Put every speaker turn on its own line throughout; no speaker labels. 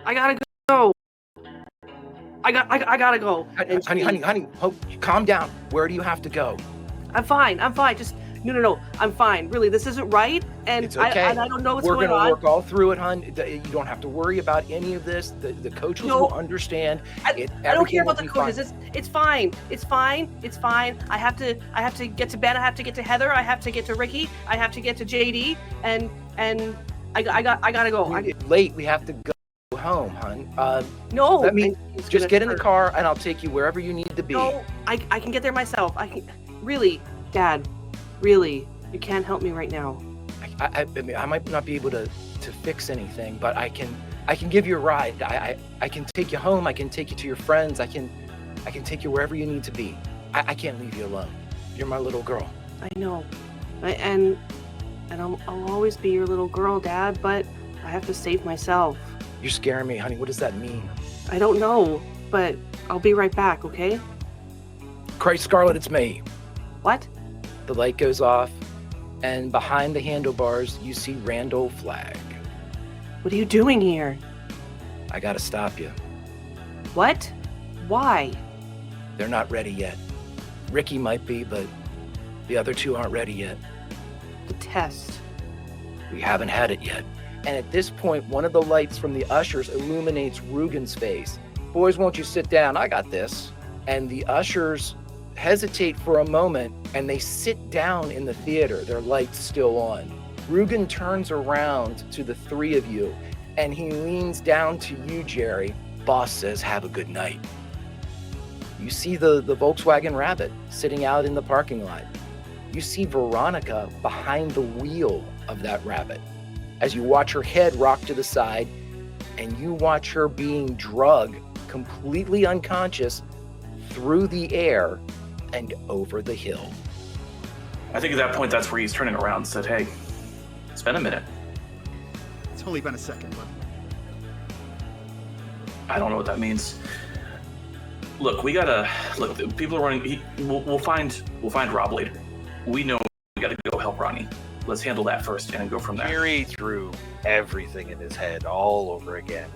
I gotta go. I gotta go.
Honey, calm down. Where do you have to go?
I'm fine. Just no. I'm fine. Really, this isn't right, and
it's okay.
I don't know what's going on.
We're gonna work all through it, hon. You don't have to worry about any of this. The coaches will understand.
I don't care about the coaches. It's fine. I have to get to Ben. I have to get to Heather. I have to get to Ricky. I have to get to JD, and I gotta go.
It's late. We have to go home, hon.
No.
Let me just get in the car, and I'll take you wherever you need to be.
No, I can get there myself. Really, Dad. Really, you can't help me right now.
I mean, I might not be able to fix anything, but I can give you a ride. I can take you home. I can take you to your friends. I can take you wherever you need to be. I can't leave you alone. You're my little girl.
I know, and I'll always be your little girl, Dad. But I have to save myself.
You're scaring me, honey. What does that mean?
I don't know, but I'll be right back. Okay?
Christ, Scarlet, it's me.
What?
The light goes off, and behind the handlebars, you see Randall Flagg.
What are you doing here?
I gotta stop you.
What? Why?
They're not ready yet. Ricky might be, but the other two aren't ready yet.
The test.
We haven't had it yet. And at this point, one of the lights from the ushers illuminates Rugen's face. Boys, won't you sit down? I got this. And the ushers hesitate for a moment, and they sit down in the theater, their lights still on. Rugen turns around to the three of you, and he leans down to you, Jerry. Boss says, have a good night. You see the Volkswagen Rabbit sitting out in the parking lot. You see Veronica behind the wheel of that Rabbit as you watch her head rock to the side, and you watch her being drugged, completely unconscious, through the air and over the hill.
I think at that point, that's where he's turning around and said, hey, it's been a minute.
It's only been a second, but...
I don't know what that means. Look, people are running. We'll find Rob later. We know we gotta go help Ronnie. Let's handle that first and go from there.
Jerry threw everything in his head all over again.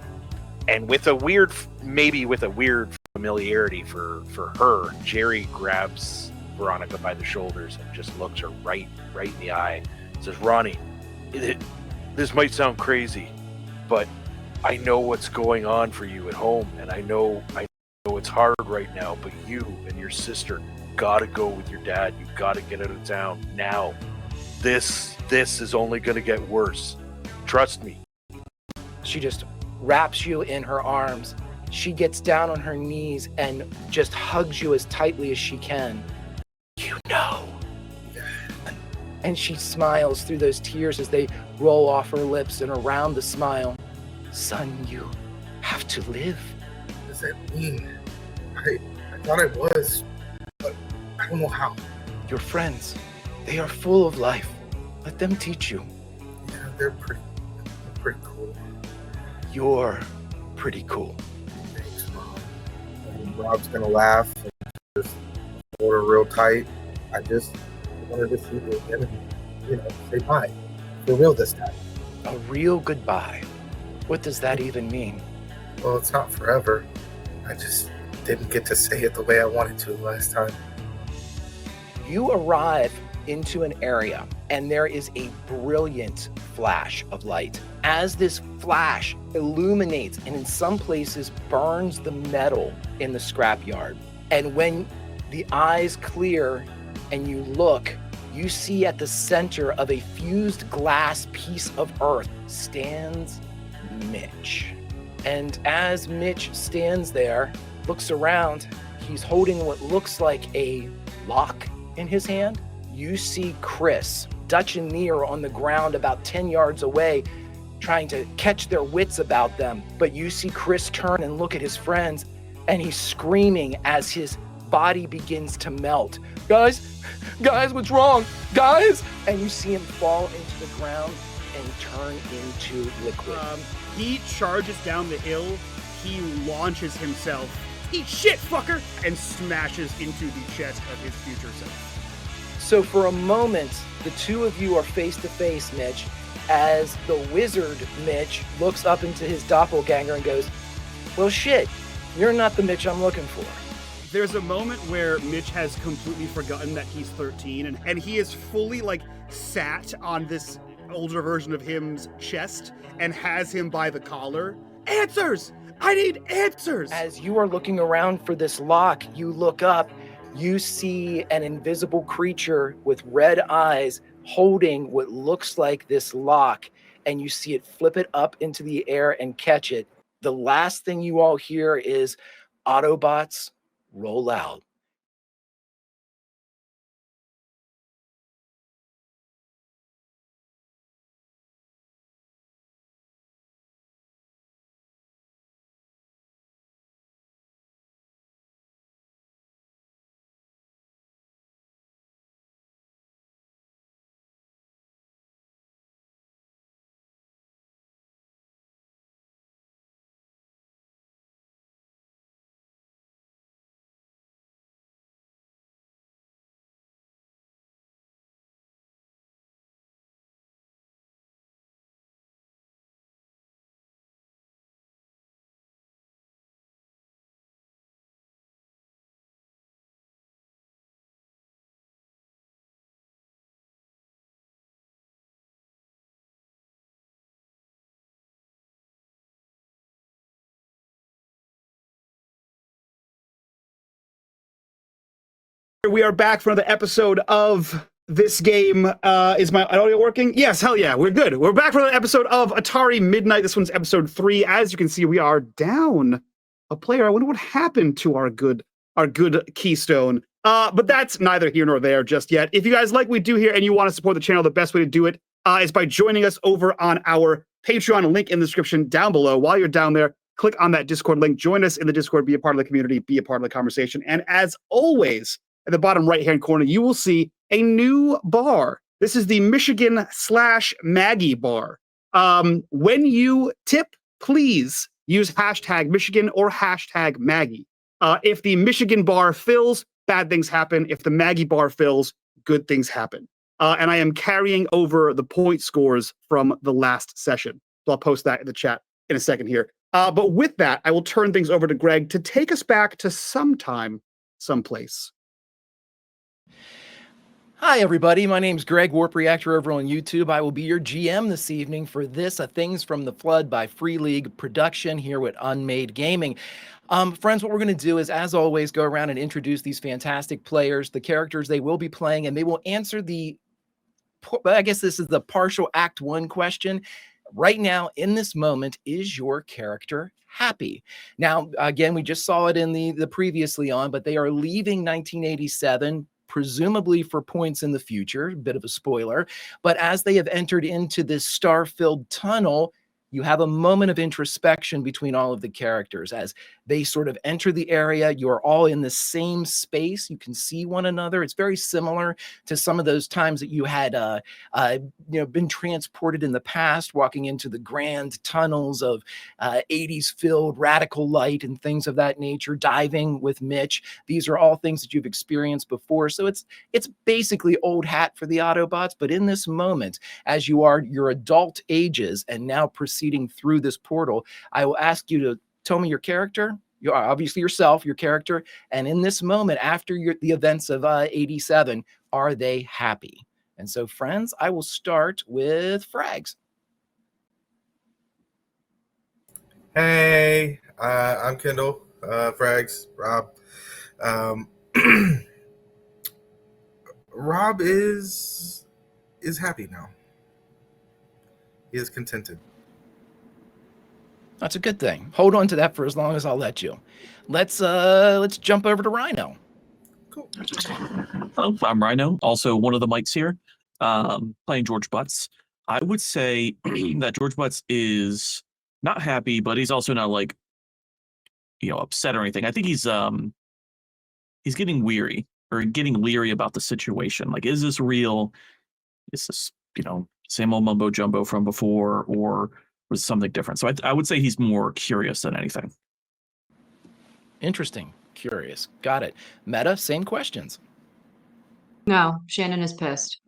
And with a weird familiarity for her, Jerry grabs Veronica by the shoulders and just looks her right in the eye. Says, Ronnie, this might sound crazy, but I know what's going on for you at home, and I know it's hard right now, but you and your sister gotta go with your dad. You gotta get out of town now. This is only gonna get worse. Trust me.
She just wraps you in her arms. She gets down on her knees and just hugs you as tightly as she can. You know. And she smiles through those tears as they roll off her lips, and around the smile, son, you have to live.
What does that mean? I thought I was, but I don't know how.
Your friends, they are full of life. Let them teach you.
Yeah, they're pretty cool.
You're pretty cool.
Thanks, Mom. And Rob's gonna laugh and just hold her real tight. I just wanted to see you again and, say bye. For real this time.
A real goodbye. What does that even mean?
Well, it's not forever. I just didn't get to say it the way I wanted to last time.
You arrive into an area, and there is a brilliant flash of light. As this flash illuminates and in some places burns the metal in the scrapyard. And when the eyes clear and you look, you see at the center of a fused glass piece of earth stands Mitch. And as Mitch stands there, looks around, he's holding what looks like a lock in his hand. You see Chris, Dutch and Near on the ground about 10 yards away, trying to catch their wits about them. But you see Chris turn and look at his friends, and he's screaming as his body begins to melt. Guys, what's wrong? Guys! And you see him fall into the ground and turn into liquid.
He charges down the hill, he launches himself, eat shit, fucker, and smashes into the chest of his future self.
So for a moment, the two of you are face to face, Mitch, as the wizard Mitch looks up into his doppelganger and goes, well, shit, you're not the Mitch I'm looking for.
There's a moment where Mitch has completely forgotten that he's 13, and he is fully, like, sat on this older version of him's chest and has him by the collar. Answers! I need answers!
As you are looking around for this lock, you look up, you see an invisible creature with red eyes holding what looks like this lock, and you see it flip it up into the air and catch it. The last thing you all hear is Autobots roll out.
We are back for another episode of this game. Is my audio working? Yes, hell yeah, we're good. We're back for another episode of Atari Midnight. This one's episode 3. As you can see, we are down a player. I wonder what happened to our good Keystone. But that's neither here nor there just yet. If you guys like what we do here and you want to support the channel, the best way to do it is by joining us over on our Patreon, link in the description down below. While you're down there, click on that Discord link, join us in the Discord, be a part of the community, be a part of the conversation. And as always, at the bottom right-hand corner, you will see a new bar. This is the Michigan/Maggie bar. When you tip, please use hashtag Michigan or hashtag Maggie. If the Michigan bar fills, bad things happen. If the Maggie bar fills, good things happen. And I am carrying over the point scores from the last session. So I'll post that in the chat in a second here. But with that, I will turn things over to Greg to take us back to sometime, someplace.
Hi, everybody. My name's Greg, Warp Reactor over on YouTube. I will be your GM this evening for this, A Things from the Flood by Free League production here with unMadeGaming. Friends, what we're going to do is, as always, go around and introduce these fantastic players, the characters they will be playing, and they will answer I guess this is the partial Act 1 question. Right now, in this moment, is your character happy? Now, again, we just saw it in the previously on, but they are leaving 1987, presumably for points in the future, a bit of a spoiler. But as they have entered into this star-filled tunnel, you have a moment of introspection between all of the characters. As they sort of enter the area, you're all in the same space. You can see one another. It's very similar to some of those times that you had been transported in the past, walking into the grand tunnels of 80s filled radical light and things of that nature, diving with Mitch. These are all things that you've experienced before. So it's basically old hat for the Autobots. But in this moment, as you are your adult ages and now proceeding through this portal, I will ask you to tell me your character. You are obviously yourself, your character, and in this moment, after the events of 87, are they happy? And so, friends, I will start with Frags.
Hey, I'm Kendall. Frags, Rob. Rob is happy now. He is contented.
That's a good thing. Hold on to that for as long as I'll let you. Let's jump over to Rhino.
Cool.
Hello, I'm Rhino, also one of the mics here, playing George Butts. I would say that George Butts is not happy, but he's also not like, upset or anything. I think he's getting weary or getting leery about the situation. Like, is this real? Is this, same old mumbo jumbo from before, or was something different? So I would say he's more curious than anything.
Interesting. Curious. Got it. Meta, same questions.
No, Shannon is pissed.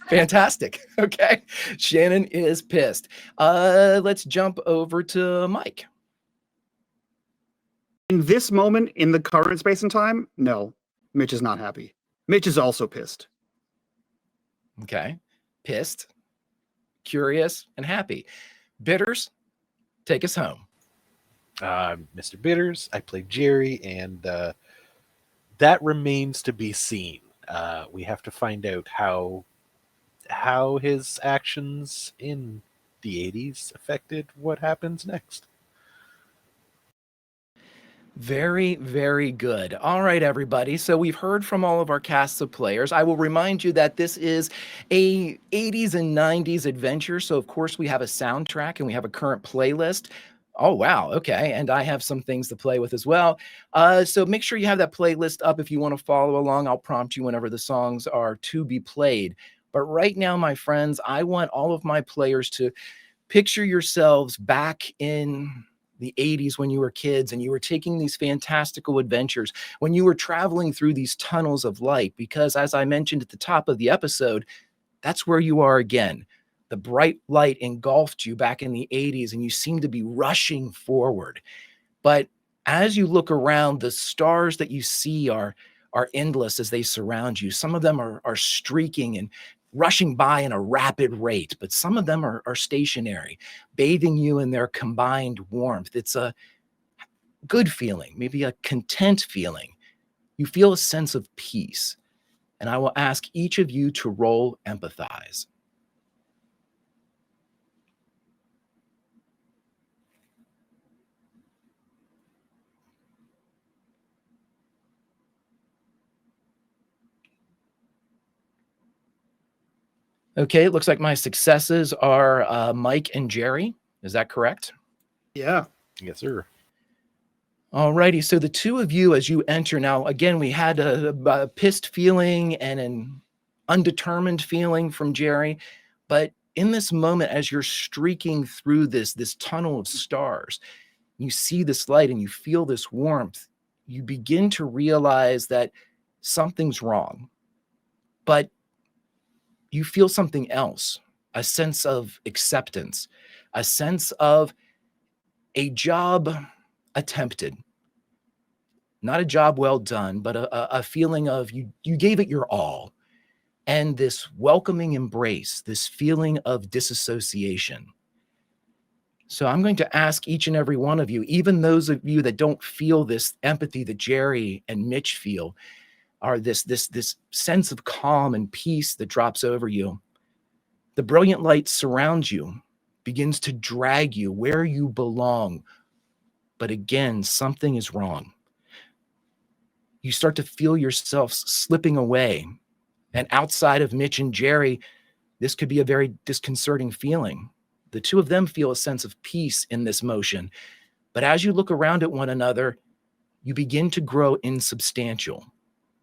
Fantastic. Okay. Shannon is pissed. Let's jump over to Mike.
In this moment, in the current space and time, no, Mitch is not happy. Mitch is also pissed.
Okay. Pissed, curious, and happy. Bitters, take us home.
Mr. Bitters, I played Jerry, and that remains to be seen. We have to find out how his actions in the 80s affected what happens next.
Very, very good. All right, everybody. So we've heard from all of our casts of players. I will remind you that this is a 80s and 90s adventure. So of course we have a soundtrack and we have a current playlist. Oh, wow. Okay. And I have some things to play with as well. So make sure you have that playlist up if you want to follow along. I'll prompt you whenever the songs are to be played. But right now, my friends, I want all of my players to picture yourselves back in the 80s when you were kids and you were taking these fantastical adventures, when you were traveling through these tunnels of light, because as I mentioned at the top of the episode, that's where you are again. The bright light engulfed you back in the 80s and you seem to be rushing forward. But as you look around, the stars that you see are endless as they surround you. Some of them are streaking and rushing by in a rapid rate, but some of them are stationary, bathing you in their combined warmth. It's a good feeling, maybe a content feeling. You feel a sense of peace. And I will ask each of you to roll empathize. Okay, it looks like my successes are Mike and Jerry. Is that correct?
Yeah.
Yes, sir.
All righty. So the two of you, as you enter now, again, we had a pissed feeling and an undetermined feeling from Jerry. But in this moment, as you're streaking through this tunnel of stars, you see this light and you feel this warmth. You begin to realize that something's wrong. But you feel something else, a sense of acceptance, a sense of a job attempted, not a job well done, but a feeling of you gave it your all. And this welcoming embrace, this feeling of disassociation. So I'm going to ask each and every one of you, even those of you that don't feel this empathy that Jerry and Mitch feel, are this sense of calm and peace that drops over you. The brilliant light surrounds you, begins to drag you where you belong. But again, something is wrong. You start to feel yourself slipping away. And outside of Mitch and Jerry, this could be a very disconcerting feeling. The two of them feel a sense of peace in this motion. But as you look around at one another, you begin to grow insubstantial.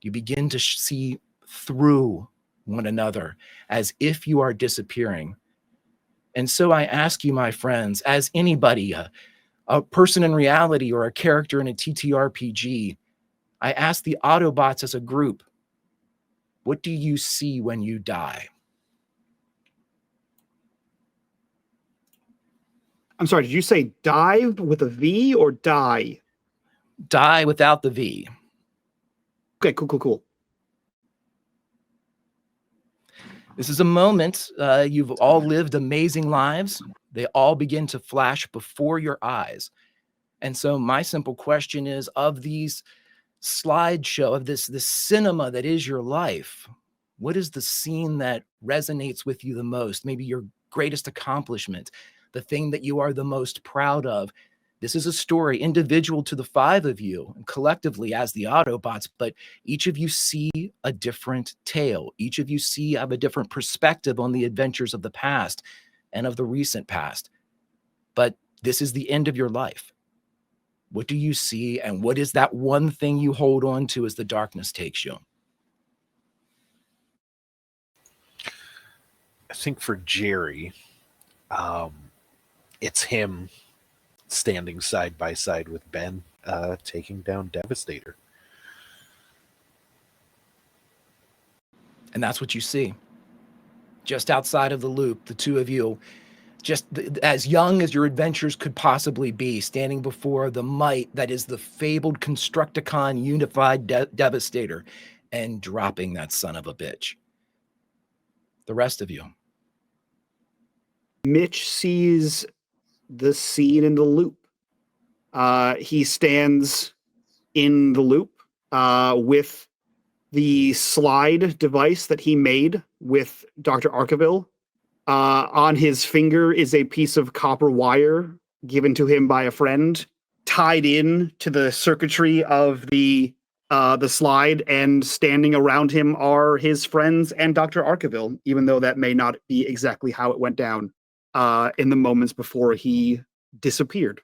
You begin to see through one another as if you are disappearing. And so I ask you, my friends, as anybody, a person in reality or a character in a TTRPG, I ask the Autobots as a group, what do you see when you die?
I'm sorry, did you say dive with a V or die?
Die without the V.
Okay, cool.
This is a moment. You've all lived amazing lives. They all begin to flash before your eyes. And so my simple question is, of these slideshow, of this cinema that is your life, what is the scene that resonates with you the most? Maybe your greatest accomplishment, the thing that you are the most proud of. This is a story individual to the five of you and collectively as the Autobots, but each of you see a different tale. Each of you have a different perspective on the adventures of the past and of the recent past. But this is the end of your life. What do you see, and what is that one thing you hold on to as the darkness takes you?
I think for Jerry, it's him standing side by side with Ben, taking down Devastator.
And that's what you see. just outside of the loop, the two of you, as young as your adventures could possibly be, standing before the might that is the fabled Constructicon unified devastator and dropping that son of a bitch. The rest of you.
Mitch sees the scene in the loop. He stands in the loop with the slide device that he made with Dr. Arkaville. On his finger is a piece of copper wire given to him by a friend, tied in to the circuitry of the slide, and standing around him are his friends and Dr. Arkaville, even though that may not be exactly how it went down in the moments before he disappeared.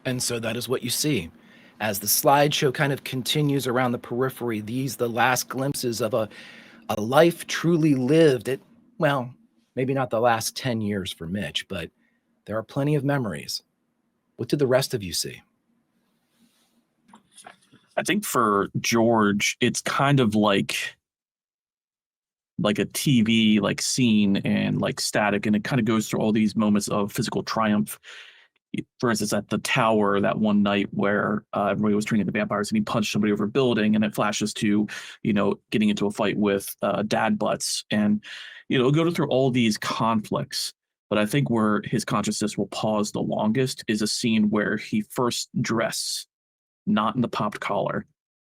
And so that is what you see. As the slideshow kind of continues around the periphery, the last glimpses of a life truly lived at, well, maybe not the last 10 years for Mitch, but there are plenty of memories. What did the rest of you see?
I think for George, it's kind of like a TV like scene and like static, and it kind of goes through all these moments of physical triumph. For instance, at the tower that one night where everybody was training the vampires and he punched somebody over a building, and it flashes to, getting into a fight with Dad Butts, and, go through all these conflicts. But I think where his consciousness will pause the longest is a scene where he first dressed, not in the popped collar,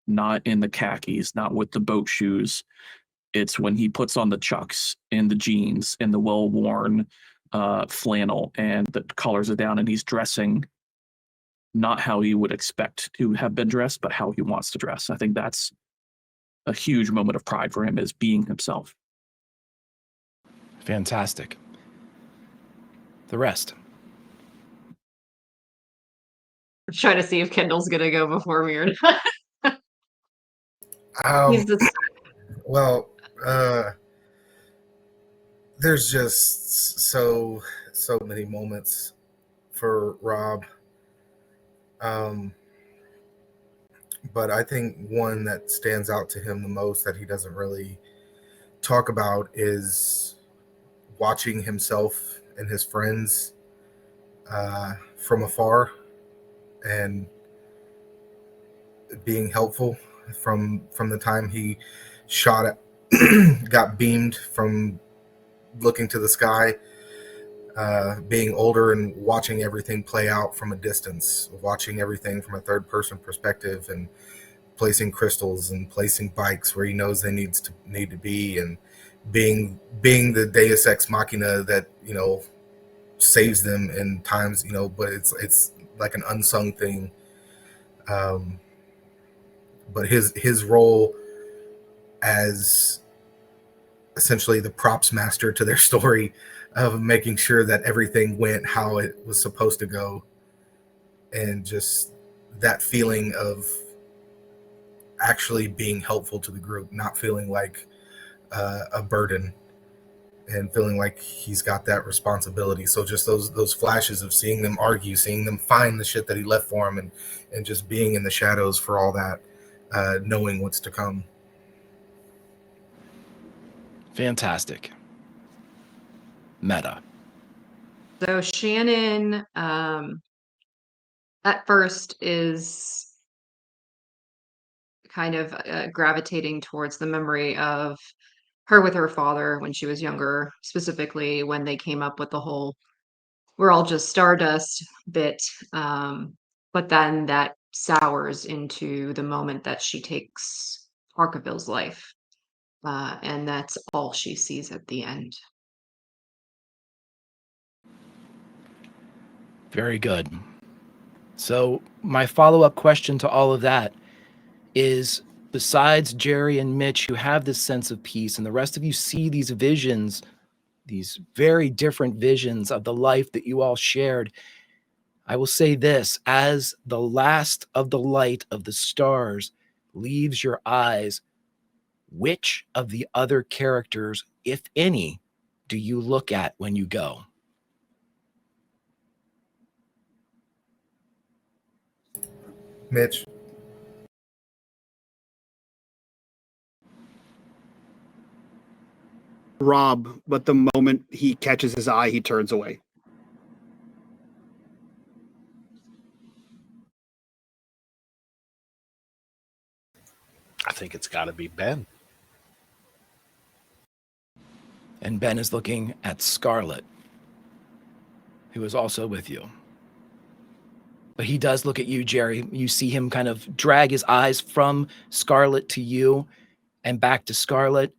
not in the khakis, not with the boat shoes. It's when he puts on the chucks and the jeans and the well-worn flannel, and the collars are down, and he's dressing not how he would expect to have been dressed, but how he wants to dress. I think that's a huge moment of pride for him, as being himself.
Fantastic. The rest.
I'm trying to see if Kendall's gonna go before me or not. He's the
Well, there's just so many moments for Rob. But I think one that stands out to him the most that he doesn't really talk about is watching himself and his friends from afar and being helpful from the time he shot it, got beamed from looking to the sky, being older and watching everything play out from a distance, watching everything from a third person perspective, and placing crystals and placing bikes where he knows they need to be, and being the Deus Ex Machina that saves them in times, but it's like an unsung thing. But his role as essentially the props master to their story of making sure that everything went how it was supposed to go, and just that feeling of actually being helpful to the group, not feeling like a burden, and feeling like he's got that responsibility. So just those flashes of seeing them argue, seeing them find the shit that he left for him, and just being in the shadows for all that, knowing what's to come.
Fantastic. Meta.
So Shannon at first is kind of gravitating towards the memory of her with her father when she was younger, specifically when they came up with the whole "we're all just stardust" bit. But then that sours into the moment that she takes Arkaville's life. And that's all she sees at the end.
Very good. So my follow-up question to all of that is, besides Jerry and Mitch, who have this sense of peace, and the rest of you see these visions, these very different visions of the life that you all shared, I will say this: as the last of the light of the stars leaves your eyes, which of the other characters, if any, do you look at when you go?
Mitch.
Rob, but the moment he catches his eye, he turns away.
I think it's got to be Ben.
And Ben is looking at Scarlet, who is also with you. But he does look at you, Jerry. You see him kind of drag his eyes from Scarlet to you and back to Scarlet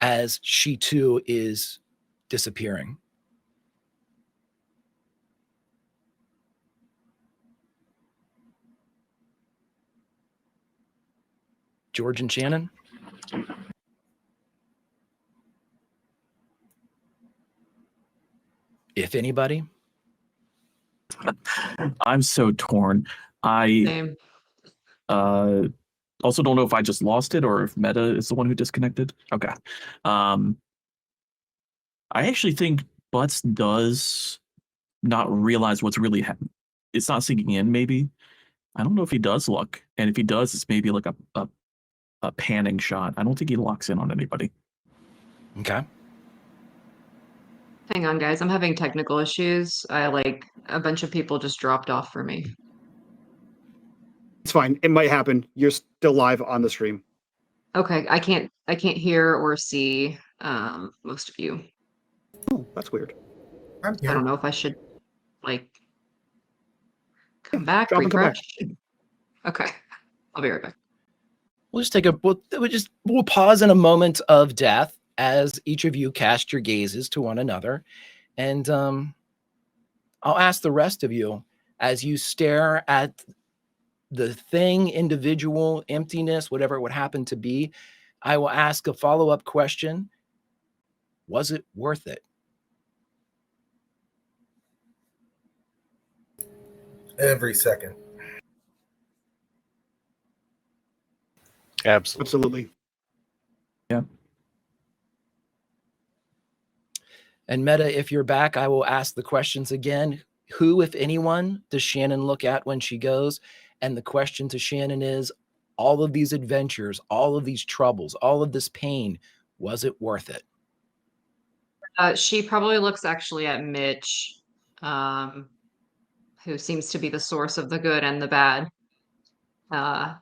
as she too is disappearing. George and Shannon? If anybody?
I'm so torn. I
Same.
also don't know if I just lost it or if Meta is the one who disconnected. Okay. I actually think Butts does not realize what's really happening. It's not sinking in, maybe. I don't know if he does look. And if he does, it's maybe like a panning shot. I don't think he locks in on anybody.
Okay.
Hang on, guys. I'm having technical issues. A bunch of people just dropped off for me.
It's fine. It might happen. You're still live on the stream.
Okay, I can't hear or see most of you.
Oh, that's weird.
I'm
I
here.
don't know if I should come back,
drop and come back.
refresh. Okay, I'll be right back.
We'll just we'll pause in a moment of death as each of you cast your gazes to one another. And I'll ask the rest of you as you stare at the thing, individual, emptiness, whatever it would happen to be, I will ask a follow-up question. Was it worth it?
Every second.
Absolutely.
Absolutely.
Yeah.
And Meta, if you're back, I will ask the questions again. Who, if anyone, does Shannon look at when she goes? And the question to Shannon is, all of these adventures, all of these troubles, all of this pain, was it worth it?
She probably looks actually at Mitch, who seems to be the source of the good and the bad.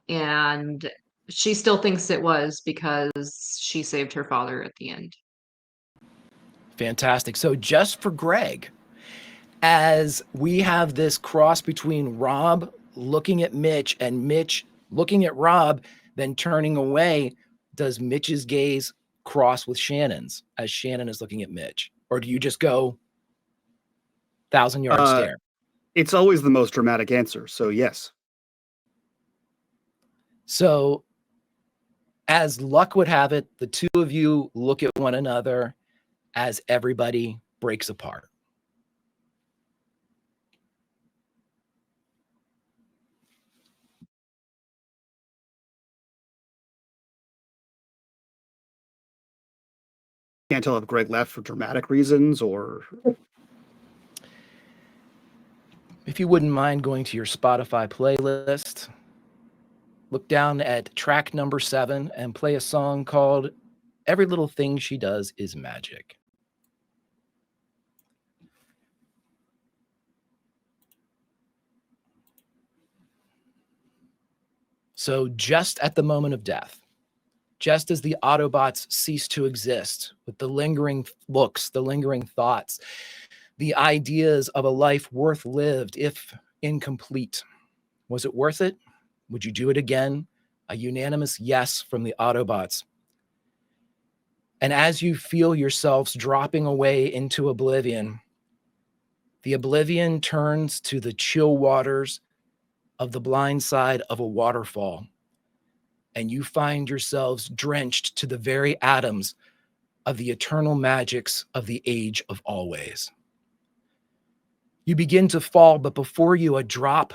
And she still thinks it was because she saved her father at the end.
Fantastic. So just for Greg, as we have this cross between Rob looking at Mitch and Mitch looking at Rob, then turning away, does Mitch's gaze cross with Shannon's as Shannon is looking at Mitch? Or do you just go 1,000-yard stare?
It's always the most dramatic answer, so yes.
So as luck would have it, the two of you look at one another as everybody breaks apart.
Can't tell if Greg left for dramatic reasons or...
If you wouldn't mind going to your Spotify playlist, look down at track number 7 and play a song called Every Little Thing She Does Is Magic. So just at the moment of death, just as the Autobots cease to exist, with the lingering looks, the lingering thoughts, the ideas of a life worth lived, if incomplete, was it worth it? Would you do it again? A unanimous yes from the Autobots. And as you feel yourselves dropping away into oblivion, the oblivion turns to the chill waters of the blind side of a waterfall. And you find yourselves drenched to the very atoms of the eternal magics of the age of always. You begin to fall, but before you, a drop,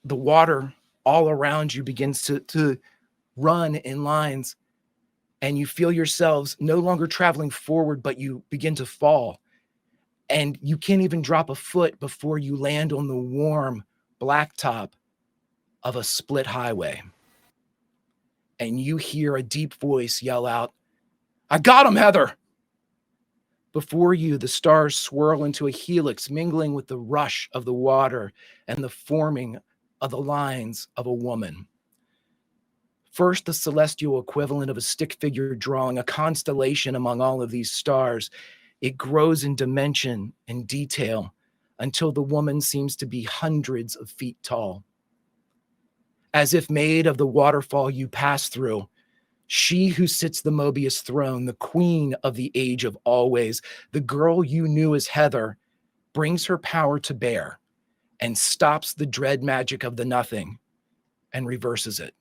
the water all around you begins to run in lines, and you feel yourselves no longer traveling forward, but you begin to fall. And you can't even drop a foot before you land on the warm blacktop of a split highway. And you hear a deep voice yell out, I got him, Heather! Before you, the stars swirl into a helix, mingling with the rush of the water and the forming of the lines of a woman. First, the celestial equivalent of a stick figure drawing, a constellation among all of these stars. It grows in dimension and detail until the woman seems to be hundreds of feet tall. As if made of the waterfall you pass through, she who sits the Mobius throne, the queen of the age of always, the girl you knew as Heather, brings her power to bear and stops the dread magic of the nothing and reverses it.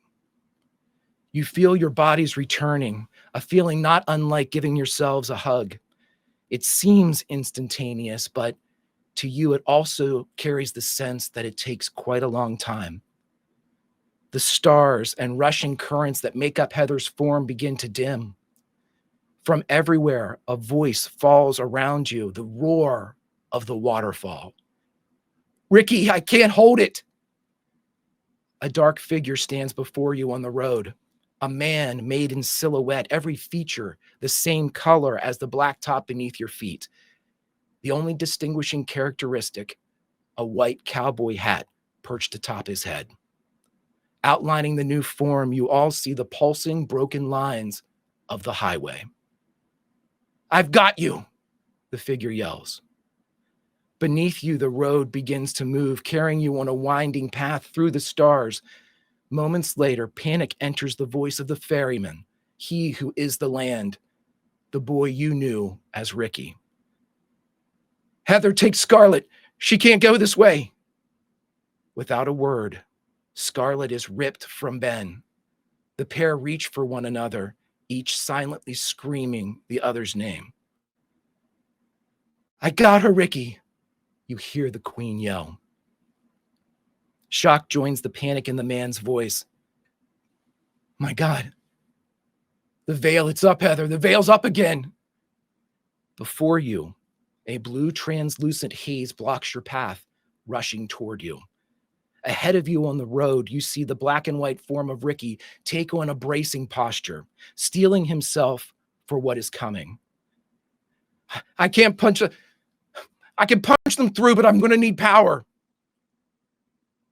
You feel your bodies returning, a feeling not unlike giving yourselves a hug. It seems instantaneous, but to you it also carries the sense that it takes quite a long time. The stars and rushing currents that make up Heather's form begin to dim. From everywhere, a voice falls around you, the roar of the waterfall. Ricky, I can't hold it. A dark figure stands before you on the road. A man made in silhouette, every feature the same color as the black top beneath your feet. The only distinguishing characteristic, a white cowboy hat perched atop his head. Outlining the new form, you all see the pulsing, broken lines of the highway. I've got you, the figure yells. Beneath you, the road begins to move, carrying you on a winding path through the stars. Moments later, panic enters the voice of the ferryman, he who is the land, the boy you knew as Ricky. Heather, take Scarlet. She can't go this way. Without a word, Scarlet is ripped from Ben. The pair reach for one another, each silently screaming the other's name. I got her, Ricky, you hear the queen yell. Shock joins the panic in the man's voice. My God, the veil, it's up, Heather, the veil's up again. Before you, a blue translucent haze blocks your path, rushing toward you. Ahead of you on the road, you see the black and white form of Ricky take on a bracing posture, steeling himself for what is coming. I can punch them through, but I'm going to need power.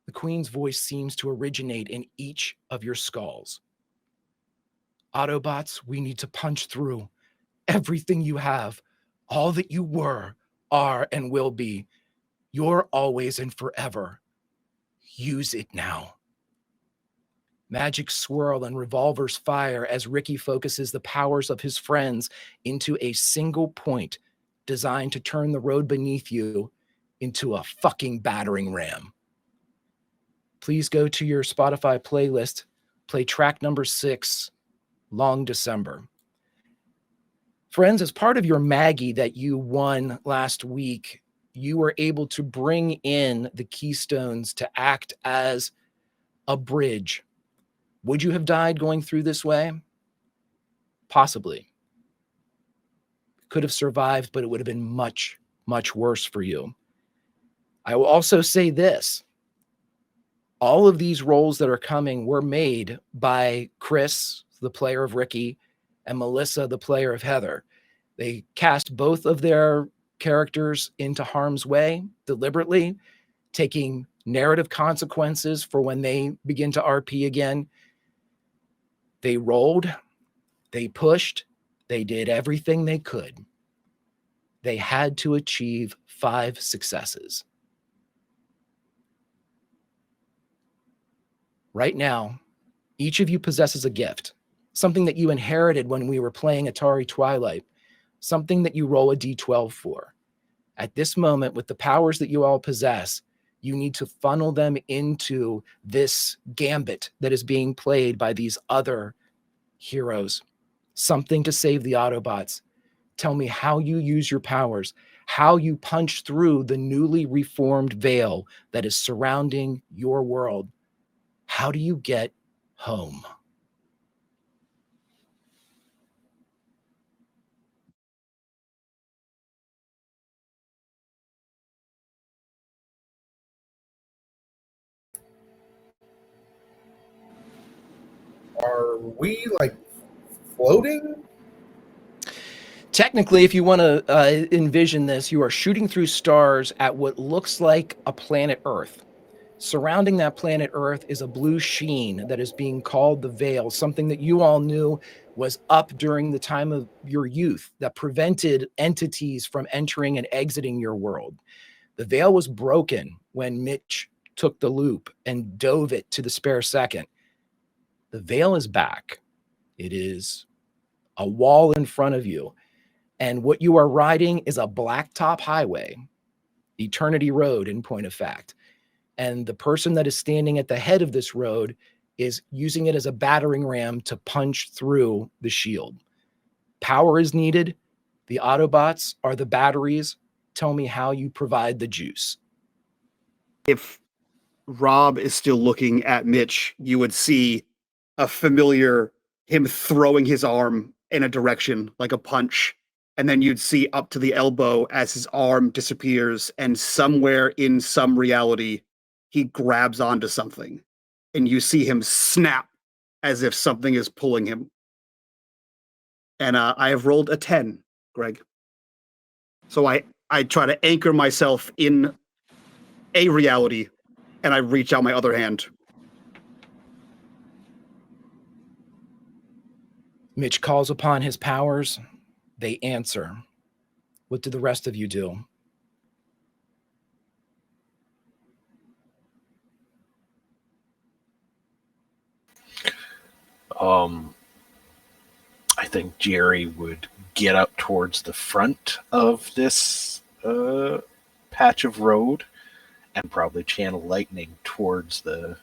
The queen's voice seems to originate in each of your skulls. Autobots, we need to punch through everything you have, all that you were, are, and will be. You're always and forever. Use it now. Magic swirl and revolvers fire as Ricky focuses the powers of his friends into a single point designed to turn the road beneath you into a fucking battering ram. Please go to your Spotify playlist, play track number 6, Long December. Friends, as part of your Maggie that you won last week, you were able to bring in the Keystones to act as a bridge. Would you have died going through this way? Possibly. Could have survived, but it would have been much, much worse for you. I will also say this. All of these roles that are coming were made by Chris, the player of Ricky, and Melissa, the player of Heather. They cast both of their characters into harm's way deliberately, taking narrative consequences for when they begin to RP again. They rolled, they pushed, they did everything they could. They had to achieve 5 successes. Right now, each of you possesses a gift, something that you inherited when we were playing Atari Twilight, something that you roll a D12 for. At this moment, with the powers that you all possess, you need to funnel them into this gambit that is being played by these other heroes. Something to save the Autobots. Tell me how you use your powers, how you punch through the newly reformed veil that is surrounding your world. How do you get home?
Are we like floating?
Technically, if you want to envision this, you are shooting through stars at what looks like a planet Earth. Surrounding that planet Earth is a blue sheen that is being called the Veil, something that you all knew was up during the time of your youth that prevented entities from entering and exiting your world. The Veil was broken when Mitch took the loop and dove it to the spare second. The Veil is back. It is a wall in front of you. And what you are riding is a blacktop highway, Eternity Road in point of fact. And the person that is standing at the head of this road is using it as a battering ram to punch through the shield. Power is needed. The Autobots are the batteries. Tell me how you provide the juice.
If Rob is still looking at Mitch, you would see a familiar him throwing his arm in a direction like a punch. And then you'd see up to the elbow as his arm disappears, and somewhere in some reality, he grabs onto something. And you see him snap as if something is pulling him. And I have rolled a 10, Greg. So I try to anchor myself in a reality, and I reach out my other hand.
Mitch calls upon his powers. They answer. What do the rest of you do?
I think Jerry would get up towards the front of this patch of road and probably channel lightning towards the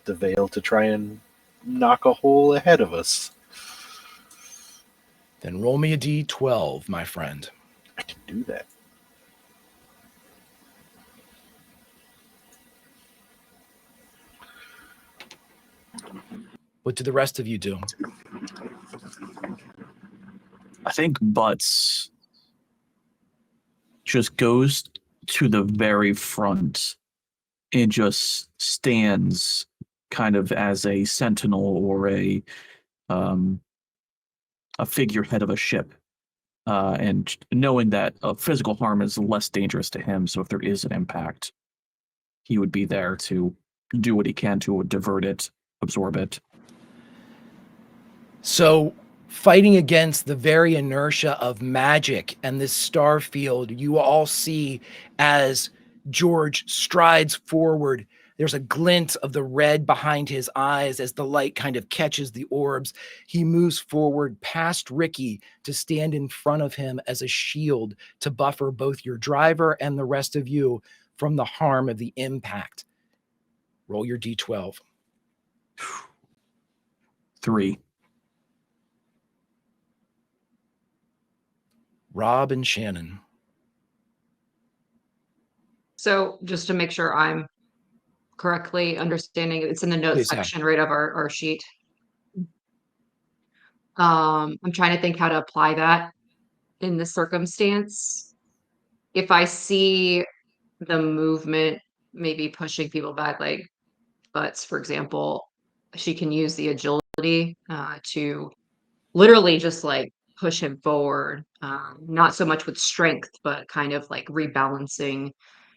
Veil to try and knock a hole ahead of us.
Then roll me a d12, my friend.
I can do that.
What do the rest of you do?
I think Butts just goes to the very front and just stands kind of as a sentinel or a figurehead of a ship. And knowing that physical harm is less dangerous to him, so if there is an impact, he would be there to do what he can to divert it, absorb it.
So, fighting against the very inertia of magic and this star field, you all see as George strides forward. There's a glint of the red behind his eyes as the light kind of catches the orbs. He moves forward past Ricky to stand in front of him as a shield to buffer both your driver and the rest of you from the harm of the impact. Roll your d12.
3.
Rob and Shannon.
So just to make sure I'm correctly understanding, it's in the notes
Please,
section, right, of our sheet. I'm trying to think how to apply that in this circumstance. If I see the movement maybe pushing people back, like Butts, for example, she can use the agility to literally just like push him forward, not so much with strength, but kind of like rebalancing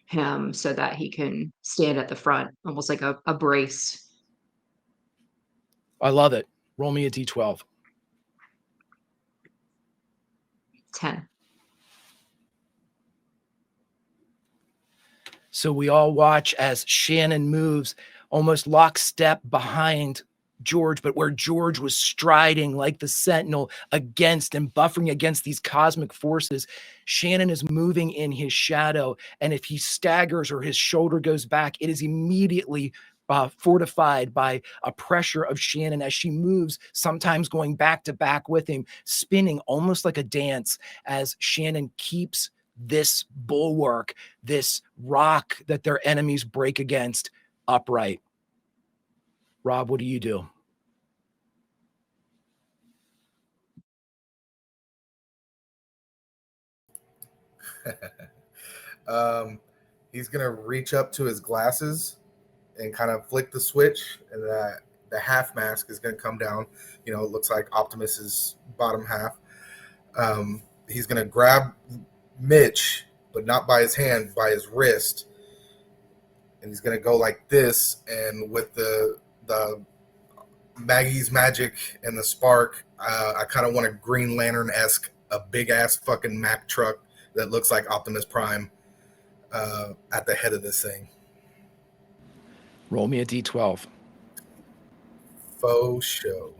him so that he can stand at the front, almost like a brace.
I love it. Roll me a d12.
10.
So we all watch as Shannon moves almost lockstep behind George, but where George was striding like the sentinel against and buffering against these cosmic forces, Shannon is moving in his shadow. And if he staggers or his shoulder goes back, it is immediately fortified by a pressure of Shannon as she moves, sometimes going back to back with him, spinning almost like a dance as Shannon keeps this bulwark, this rock that their enemies break against, upright. Rob, what do you do?
He's gonna reach up to his glasses and kind of flick the switch, and the half mask is gonna come down. You know, it looks like Optimus's bottom half. he's going to grab Mitch, but not by his hand, by his wrist. And he's going to go like this. And with the Maggie's magic and the spark, I kind of want a Green Lantern-esque, a big-ass fucking Mack truck that looks like Optimus Prime at the head of this thing.
Roll me a d12.
Faux show.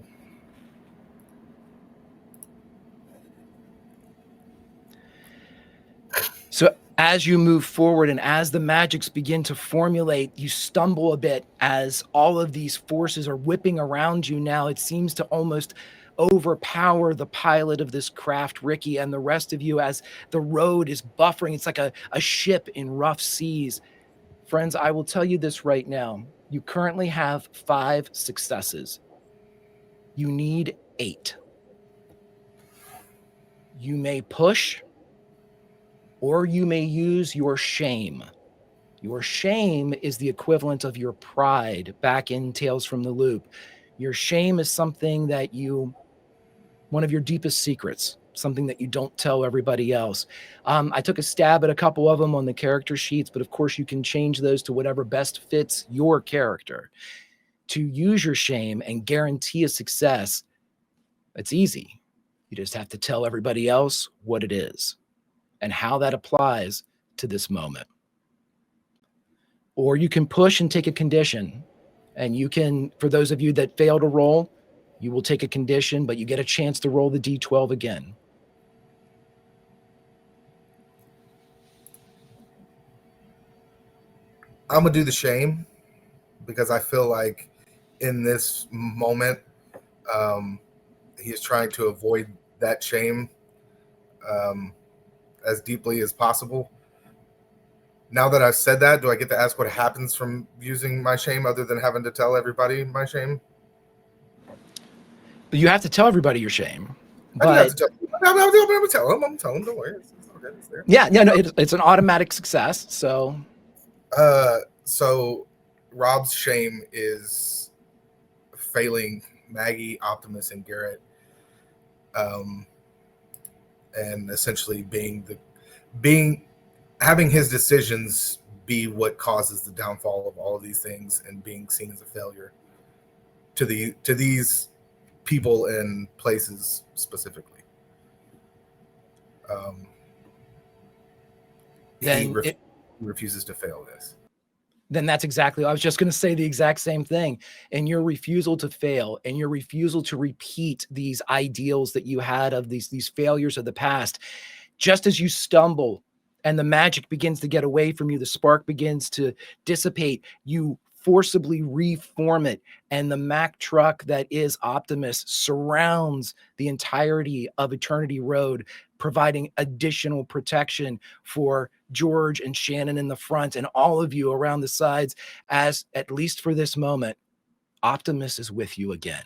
So as you move forward and as the magics begin to formulate, you stumble a bit as all of these forces are whipping around you now. It seems to almost overpower the pilot of this craft, Ricky, and the rest of you as the road is buffering. It's like a ship in rough seas. Friends, I will tell you this right now. You currently have 5 successes. You need 8. You may push, or you may use your shame. Your shame is the equivalent of your pride back in Tales from the Loop. Your shame is something that one of your deepest secrets, something that you don't tell everybody else. I took a stab at a couple of them on the character sheets, but of course you can change those to whatever best fits your character. To use your shame and guarantee a success, it's easy. You just have to tell everybody else what it is and how that applies to this moment. Or you can push and take a condition. And you can, for those of you that fail to roll, you will take a condition, but you get a chance to roll the D12 again.
I'm going to do the shame because I feel like in this moment, he is trying to avoid that shame as deeply as possible. Now that I've said that, do I get to ask what happens from using my shame other than having to tell everybody my shame?
But you have to tell everybody your shame.
I do have to tell them. I'm going to tell them. Don't worry. It's okay. It's there.
Yeah, no, it's an automatic success. So
Rob's shame is failing Maggie, Optimus, and Garrett, and essentially having his decisions be what causes the downfall of all of these things and being seen as a failure to these people and places specifically. He refuses to fail this.
Then that's exactly, I was just going to say the exact same thing. And your refusal to fail and your refusal to repeat these ideals that you had of these failures of the past, just as you stumble and the magic begins to get away from you, the spark begins to dissipate, you forcibly reform it, and the Mack truck that is Optimus surrounds the entirety of Eternity Road, providing additional protection for George and Shannon in the front and all of you around the sides, as, at least for this moment, Optimus is with you again.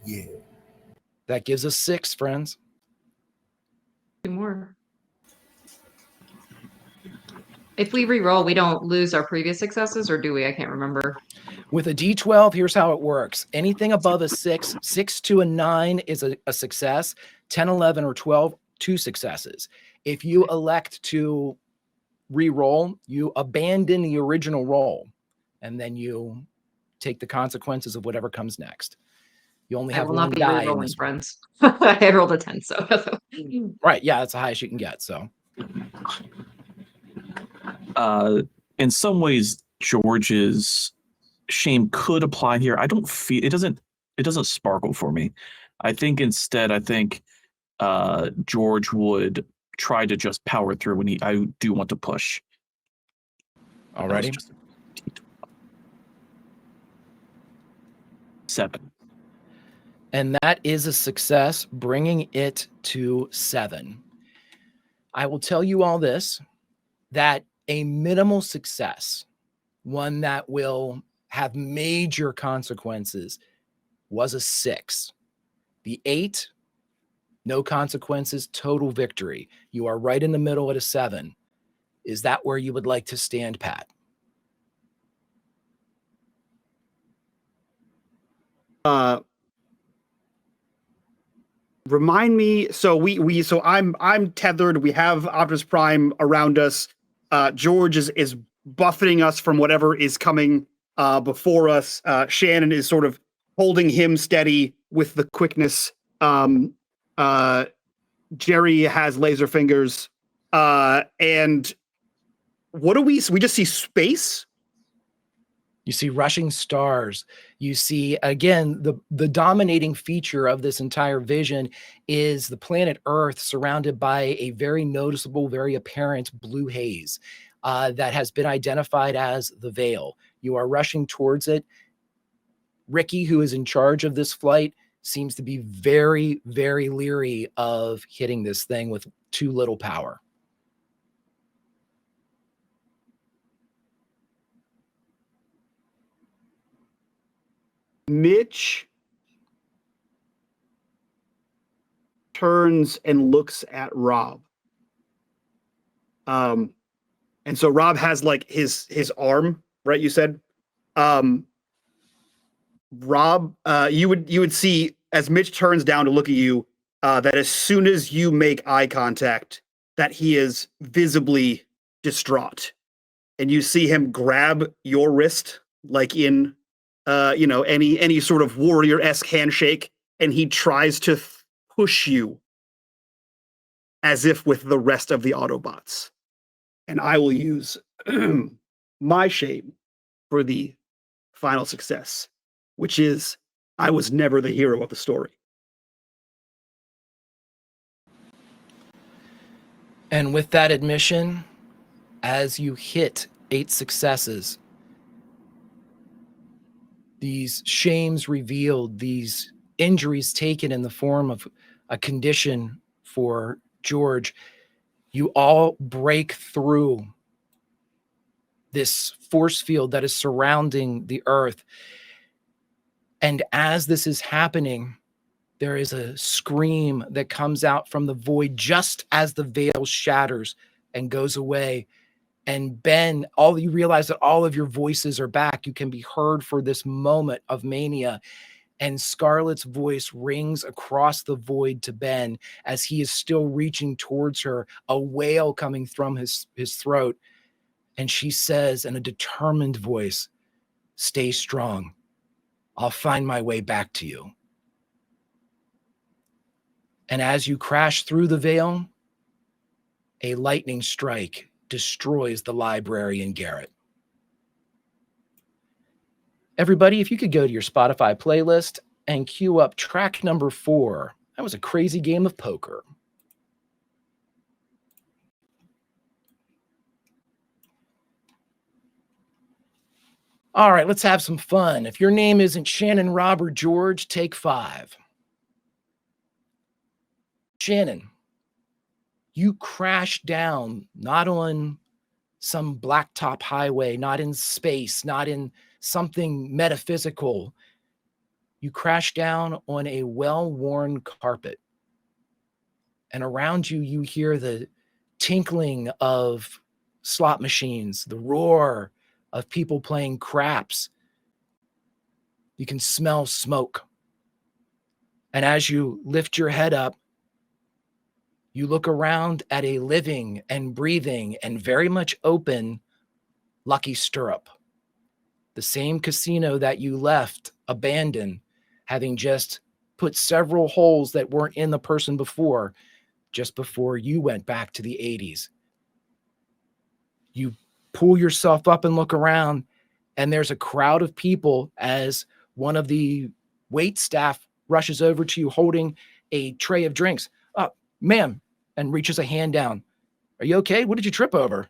Yeah.
That gives us 6, friends.
2 more. If we re-roll, we don't lose our previous successes, or do we? I can't remember.
With a D12, here's how it works. Anything above a 6, 6 to a 9 is a success. 10, 11, or 12, 2 successes. If you elect to re-roll, you abandon the original roll, and then you take the consequences of whatever comes next. You only have one die in this,
friends. I rolled a 10, so
right. Yeah, that's the highest you can get. So,
in some ways, George's shame could apply here. I don't feel it doesn't sparkle for me. I think instead, George would try to just power through when I do want to push.
Alrighty.
7.
And that is a success, bringing it to 7. I will tell you all this, that a minimal success, one that will have major consequences, was a 6. The 8, no consequences, total victory. You are right in the middle at a 7. Is that where you would like to stand, Pat?
Remind me. So I'm tethered. We have Optimus Prime around us. George is buffeting us from whatever is coming before us. Shannon is sort of holding him steady with the quickness. Jerry has laser fingers. And what do we just see space?
You see rushing stars. You see, again, the dominating feature of this entire vision is the planet Earth surrounded by a very noticeable, very apparent blue haze that has been identified as the Veil. You are rushing towards it. Ricky, who is in charge of this flight, seems to be very, very leery of hitting this thing with too little power.
Mitch turns and looks at Rob. And so Rob has like his arm, right? You said, Rob, you would see as Mitch turns down to look at you, that as soon as you make eye contact, that he is visibly distraught, and you see him grab your wrist, like in any sort of warrior-esque handshake, and he tries to push you as if with the rest of the Autobots. And I will use my shame for the final success, which is I was never the hero of the story.
And with that admission, as you hit 8 successes, these shames revealed, these injuries taken in the form of a condition for George, you all break through this force field that is surrounding the Earth. And as this is happening, there is a scream that comes out from the void just as the veil shatters and goes away. And Ben, you realize that all of your voices are back. You can be heard for this moment of mania. And Scarlet's voice rings across the void to Ben as he is still reaching towards her, a wail coming from his throat. And she says in a determined voice, "Stay strong. I'll find my way back to you." And as you crash through the veil, a lightning strike destroys the library in Garrett. Everybody, if you could go to your Spotify playlist and cue up track number 4. That was a crazy game of poker. All right, let's have some fun. If your name isn't Shannon, Rob, or George, take 5. Shannon, you crash down, not on some blacktop highway, not in space, not in something metaphysical. You crash down on a well-worn carpet. And around you, you hear the tinkling of slot machines, the roar of people playing craps. You can smell smoke. And as you lift your head up, you look around at a living and breathing and very much open Lucky Stirrup, the same casino that you left abandoned, having just put several holes that weren't in the person before, just before you went back to the 80s. You pull yourself up and look around, and there's a crowd of people as one of the wait staff rushes over to you holding a tray of drinks. Ma'am, and reaches a hand down. Are you okay? What did you trip over?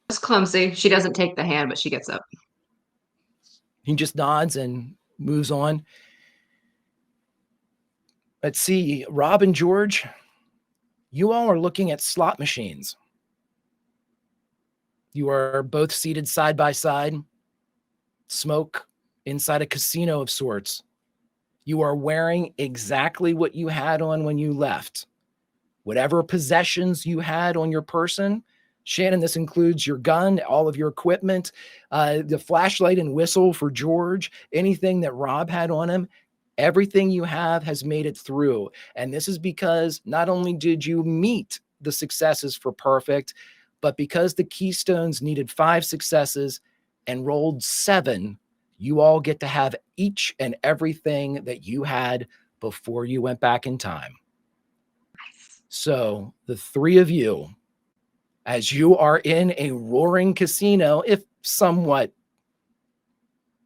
It's clumsy. She doesn't take the hand, but she gets up.
He just nods and moves on. Let's see, Rob and George, you all are looking at slot machines. You are both seated side by side, smoke inside a casino of sorts. You are wearing exactly what you had on when you left. Whatever possessions you had on your person, Shannon, this includes your gun, all of your equipment, the flashlight and whistle for George, anything that Rob had on him, Everything you have has made it through. And this is because not only did you meet the successes for perfect, but because the Keystones needed 5 successes and rolled 7, you all get to have each and everything that you had before you went back in time. So the 3 of you, as you are in a roaring casino, if somewhat,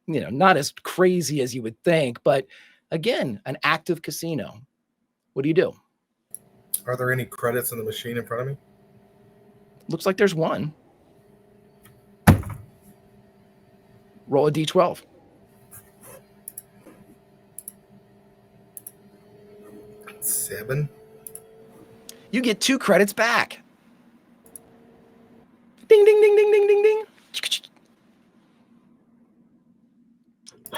not as crazy as you would think, but again, an active casino. What do you do?
Are there any credits in the machine in front of me?
Looks like there's one. Roll a d12.
Seven.
You get 2 credits back. Ding, ding, ding, ding, ding, ding, ding.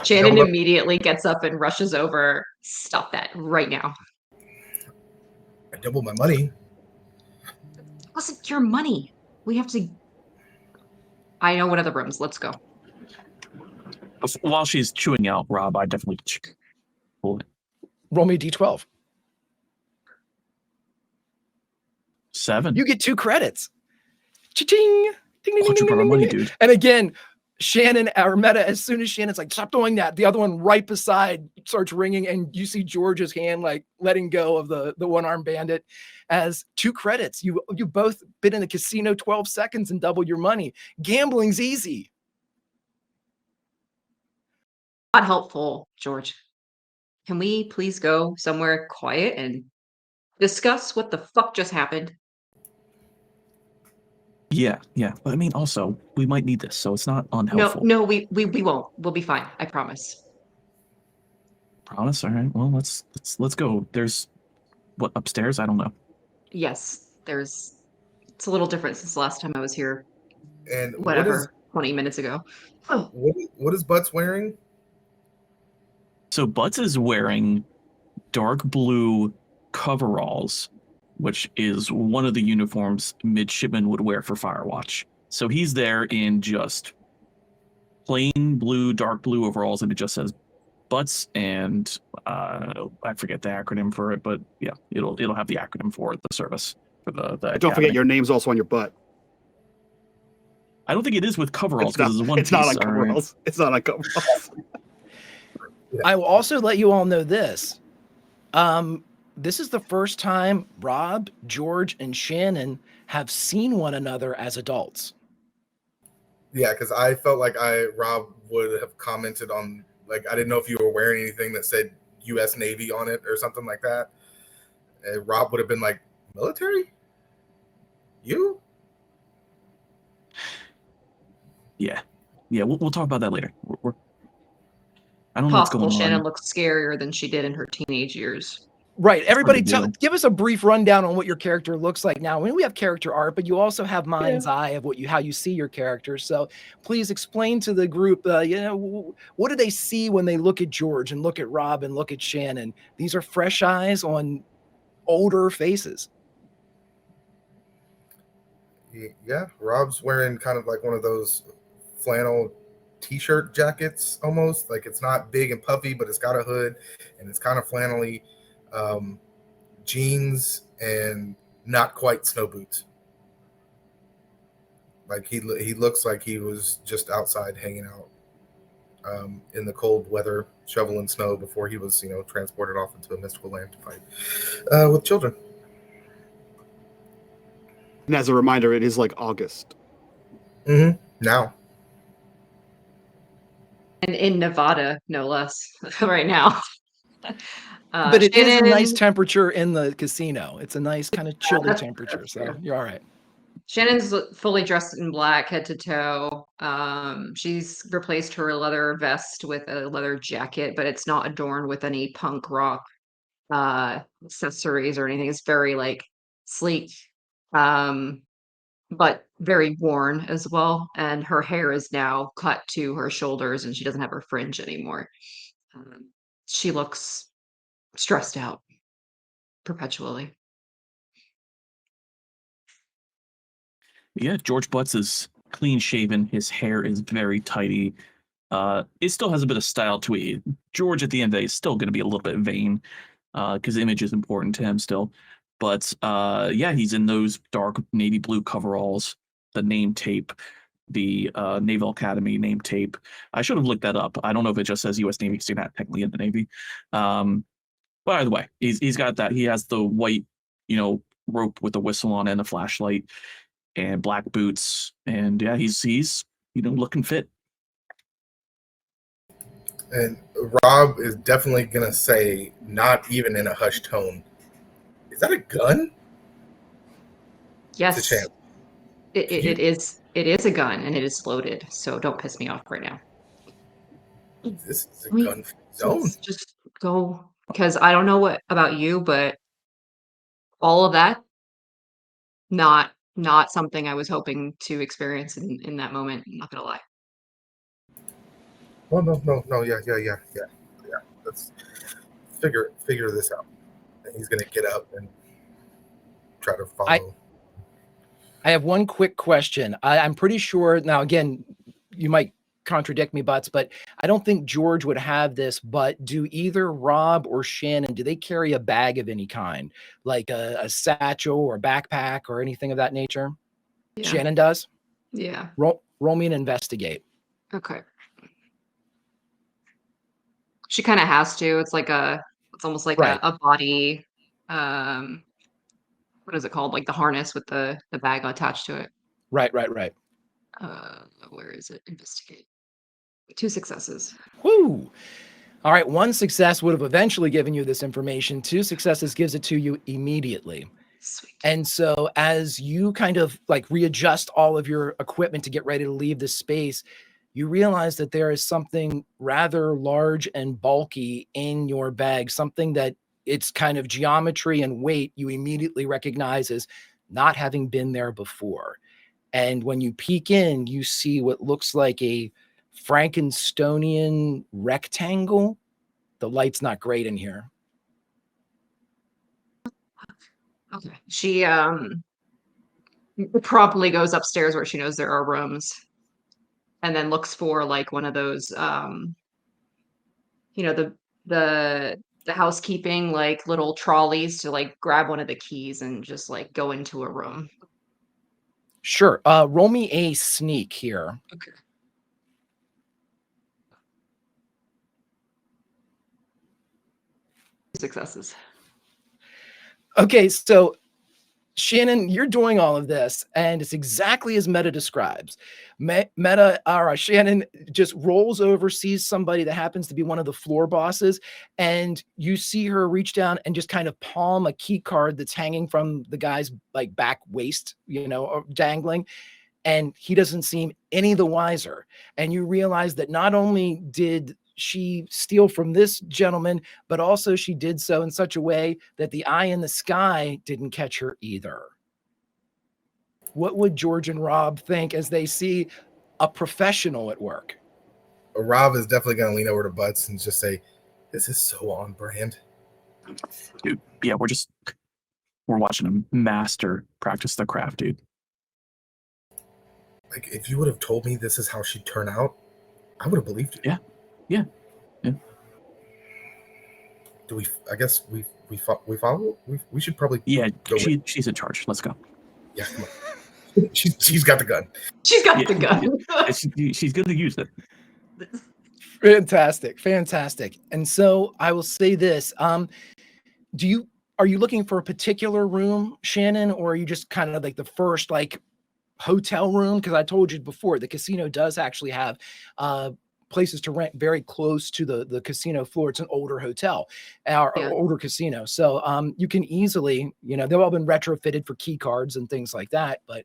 Shannon immediately gets up and rushes over. Stop that right now.
I double my money.
It wasn't your money. We have to. I know one of the rooms. Let's go.
While she's chewing out Rob, I definitely pull it.
Roll me a d12.
7.
You get 2 credits. Cha-ching! Ding, ding, ding, ding,
Quadruple
ding,
money,
ding, ding.
dude.
And again, Shannon or Meta, as soon as Shannon's like, stop doing that, the other one right beside starts ringing, and you see George's hand like letting go of the one-armed bandit as 2 credits. You both been in the casino 12 seconds and doubled your money. Gambling's easy.
Not helpful, George. Can we please go somewhere quiet and discuss what the fuck just happened?
Yeah. But I mean, also, we might need this, so it's not unhelpful.
No, we won't. We'll be fine. I promise.
Promise? All right. Well, let's go. There's what upstairs? I don't know.
Yes, it's a little different since the last time I was here.
And
Whatever, 20 minutes ago. Oh,
what is Butts wearing?
So Butts is wearing dark blue coveralls, which is one of the uniforms midshipmen would wear for Firewatch. So he's there in just plain blue, dark blue overalls, and it just says Butts, and I forget the acronym for it, but yeah, it'll have the acronym for the service for the
Don't forget your name's also on your butt.
I don't think it is with coveralls
It's not,
because it's one
it's
piece.
not on coveralls. It's not on coveralls.
I will also let you all know this. This is the first time Rob, George, and Shannon have seen one another as adults.
Yeah, because I felt like Rob would have commented on, like, I didn't know if you were wearing anything that said U.S. Navy on it or something like that. And Rob would have been like, military? You?
Yeah. We'll talk about that later. I don't know what's
possible
going
Shannon
on.
looks scarier than she did in her teenage years.
Right. Everybody,
deal.
give us a brief rundown on what your character looks like now. I mean, we have character art, but you also have mind's eye of how you see your character. So please explain to the group, what do they see when they look at George and look at Rob and look at Shannon? These are fresh eyes on older faces.
Yeah, Rob's wearing kind of like one of those flannel t-shirt jackets almost. Like, it's not big and puffy, but it's got a hood and it's kind of flannelly. Jeans and not quite snow boots. Like, he looks like he was just outside hanging out in the cold weather, shoveling snow before he was, transported off into a mystical land to fight with children.
And as a reminder, it is like August.
Mm-hmm. Now.
And in Nevada, no less, right now.
But it is a
Shannon-
nice temperature in the casino. It's a nice kind of chilly
that's-
temperature.
that's
So
true.
you're all right.
Shannon's fully dressed in black, head to toe. She's replaced her leather vest with a leather jacket, but it's not adorned with any punk rock accessories or anything. It's very like sleek, but very worn as well. And her hair is now cut to her shoulders, and she doesn't have her fringe anymore. She looks stressed out perpetually.
Yeah, George Butts is clean shaven. His hair is very tidy. it still has a bit of style to it. George at the end of the day is still going to be a little bit vain because image is important to him still. But yeah, he's in those dark navy blue coveralls, the name tape, the Naval Academy name tape. I should have looked that up. I don't know if it just says U.S. Navy because you're not technically in the Navy. But either way, he's got that. He has the white, rope with the whistle on it and a flashlight and black boots. And yeah, he's looking fit.
And Rob is definitely going to say, not even in a hushed tone, is that a gun?
Yes.
It's a champ.
It is a gun, and it is loaded, so don't piss me off right now.
This is a gun zone.
Let's just go, because I don't know what about you, but all of that, not something I was hoping to experience in that moment. I'm not gonna lie.
Oh, no, yeah. Let's figure this out. And he's gonna get up and try to follow.
I have one quick question. I'm pretty sure now. Again, you might contradict me, Butts, but I don't think George would have this. But do either Rob or Shannon, do they carry a bag of any kind, like a satchel or a backpack or anything of that nature?
Yeah.
Shannon does.
Yeah.
Roll me and investigate.
Okay. She kind of has to. It's almost like
Right.
a body. What is it called? Like the harness with the bag attached to it.
Right.
Where is it? Investigate. 2 successes.
Woo! All right, 1 success would have eventually given you this information. 2 successes gives it to you immediately.
Sweet.
And so as you kind of like readjust all of your equipment to get ready to leave this space, you realize that there is something rather large and bulky in your bag, something that its kind of geometry and weight you immediately recognize as not having been there before. And when you peek in, you see what looks like a Frankensteinian rectangle. The light's not great in here.
Okay. She promptly goes upstairs where she knows there are rooms, and then looks for like one of those the housekeeping like little trolleys to like grab one of the keys and just like go into a room.
Sure. Roll me a sneak here.
Okay. Successes.
Okay, so Shannon, you're doing all of this, and it's exactly as Meta describes. Shannon just rolls over, sees somebody that happens to be one of the floor bosses, and you see her reach down and just kind of palm a key card that's hanging from the guy's like back waist, dangling. And he doesn't seem any the wiser. And you realize that not only did she steal from this gentleman, but also she did so in such a way that the eye in the sky didn't catch her either. What would George and Rob think as they see a professional at work?
Rob is definitely going to lean over to Butts and just say, "This is so on brand."
Dude, yeah, we're watching a master practice the craft, dude.
Like, if you would have told me this is how she'd turn out, I would have believed you.
Yeah.
Do we? I guess we follow. We should probably.
Yeah,
go
she's in charge. Let's go.
Yeah, come on. she's got the gun.
She's got the gun.
She's going to use it.
Fantastic. And so I will say this: are you looking for a particular room, Shannon, or are you just kind of like the first like hotel room? Because I told you before, the casino does actually have places to rent very close to the casino floor. It's an older hotel or older casino. So you can easily, they've all been retrofitted for key cards and things like that. But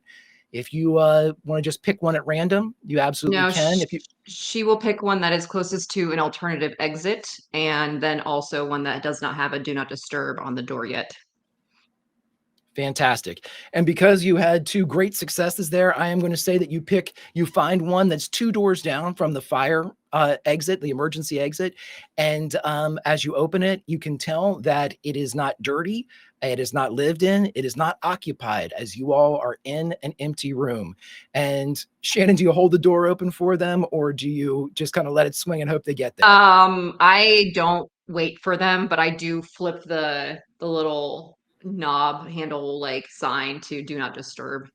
if you want to just pick one at random, you absolutely can.
She will pick one that is closest to an alternative exit, and then also one that does not have a do not disturb on the door yet.
Fantastic. And because you had 2 great successes there, I am going to say that you find one that's 2 doors down from the fire exit, the emergency exit. And as you open it, you can tell that it is not dirty. It is not lived in. It is not occupied, as you all are in an empty room. And Shannon, do you hold the door open for them, or do you just kind of let it swing and hope they get there?
I don't wait for them, but I do flip the little knob handle like sign to do not disturb.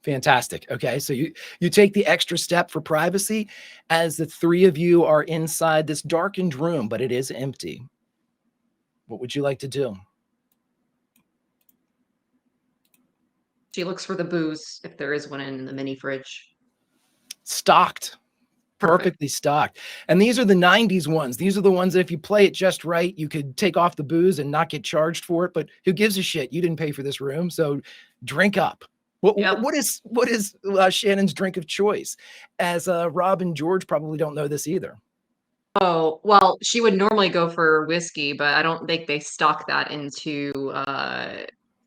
Fantastic. Okay, so you take the extra step for privacy as the three of you are inside this darkened room, but it is empty. What would you like to do?
She looks for the booze if there is one in the mini fridge.
Stocked.
Perfect.
Perfectly stocked. And these are the 90s ones. These are the ones that if you play it just right, you could take off the booze and not get charged for it. But who gives a shit? You didn't pay for this room, so drink up.
Yep.
What is Shannon's drink of choice? As Rob and George probably don't know this either.
Oh, well, she would normally go for whiskey, but I don't think they stock that into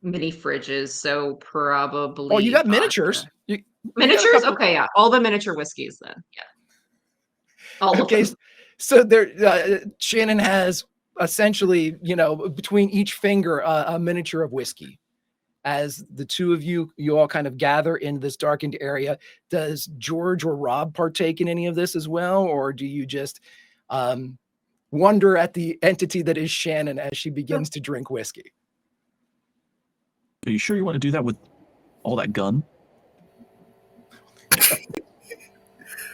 mini fridges, so probably
Oh, you got
vodka.
miniatures. You got a
Miniatures?
couple-
Okay, yeah. All the miniature whiskeys then. Yeah. All of
Okay,
them.
so there, Shannon has essentially, between each finger, a miniature of whiskey. As the two of you all kind of gather in this darkened area, does George or Rob partake in any of this as well, or do you just wonder at the entity that is Shannon as she begins to drink whiskey?
Are you sure you want to do that with all that gun?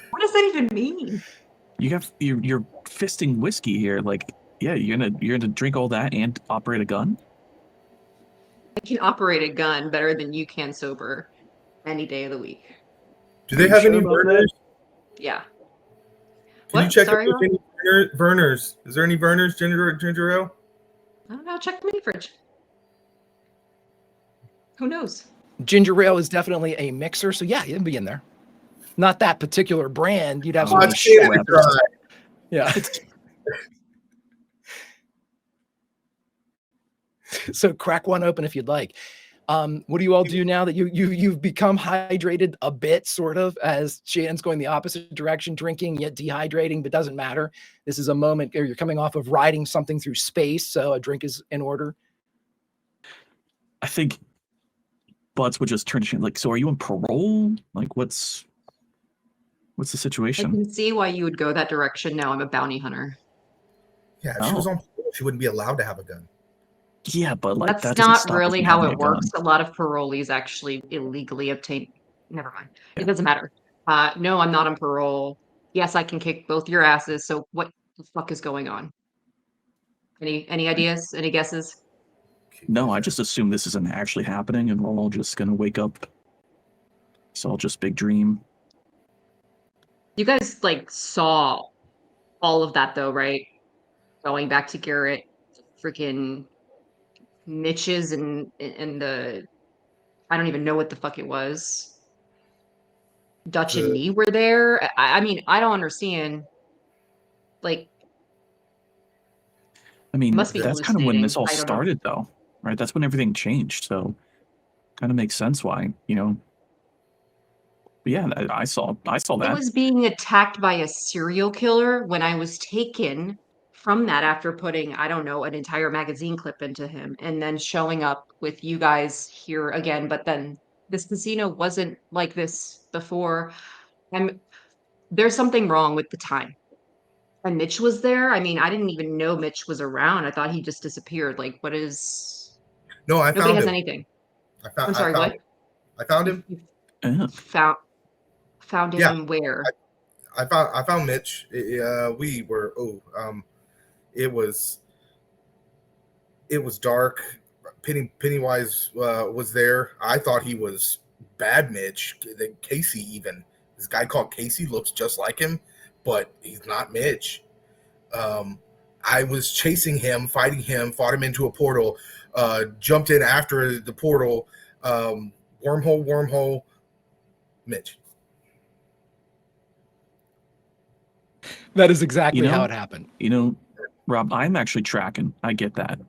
What does that even mean?
You're fisting whiskey here. Like, yeah, you're gonna drink all that and operate a gun?
I can operate a gun better than you can sober any day of the week.
Do they
Are you
have
sure
any
about that?
burners?
Yeah.
Can you
What?
check
Sorry,
if
Rob?
there's any burners? Is there any burners, ginger ale?
I don't know. Check the mini fridge. Who knows?
Ginger ale is definitely a mixer, so yeah, it'd be in there. Not that particular brand. You'd have
Oh,
some
Let's get it
Schweppes.
try.
Yeah. So crack one open if you'd like. What do you all do now that you've become hydrated a bit, sort of, as Shannon's going the opposite direction, drinking yet dehydrating, but doesn't matter. This is a moment where you're coming off of riding something through space, so a drink is in order.
I think Butts would just turn to Shannon, like, so are you on parole? Like, what's the
I
situation?
can see why you would go that direction. Now I'm a bounty hunter.
Yeah, if she was on parole, she wouldn't be allowed to have a gun.
Yeah, but like
That's
that doesn't
not
stop us
really
from
how
having
it
a gun.
works. A lot of parolees actually illegally obtain. Never mind.
Yeah.
It doesn't matter. No, I'm not on parole. Yes, I can kick both your asses. So what the fuck is going on? Any ideas? Any guesses?
No, I just assume this isn't actually happening, and we're all just gonna wake up. It's all just big dream.
You guys like saw all of that though, right? Going back to Garrett, freaking Mitch's and the I don't even know what the fuck it was. Dutch and
The-
me were there. I mean, I don't understand. Like,
I mean,
must be
that's kind of when this all
hallucinating. I don't know.
started, though, right? That's when everything changed. So, kind of makes sense why, But yeah, I saw
I
that.
was being attacked by a serial killer when I was taken from that after putting, I don't know, an entire magazine clip into him and then showing up with you guys here again. But then this casino wasn't like this before. There's something wrong with the time. And Mitch was there. I mean, I didn't even know Mitch was around. I thought he just disappeared. Like, what is?
No, I
Nobody
found
has
him.
anything.
I
I'm sorry,
found,
what?
I found him.
You
Yeah.
found
Yeah.
him where?
I found Mitch. We were it was dark. Pennywise was there. I thought he was bad Mitch. Casey even. This guy called Casey looks just like him, but he's not Mitch. I was chasing him, fighting him, fought him into a portal, jumped in after the portal, wormhole, Mitch.
That is exactly how it happened.
Rob, I'm actually tracking. I get that.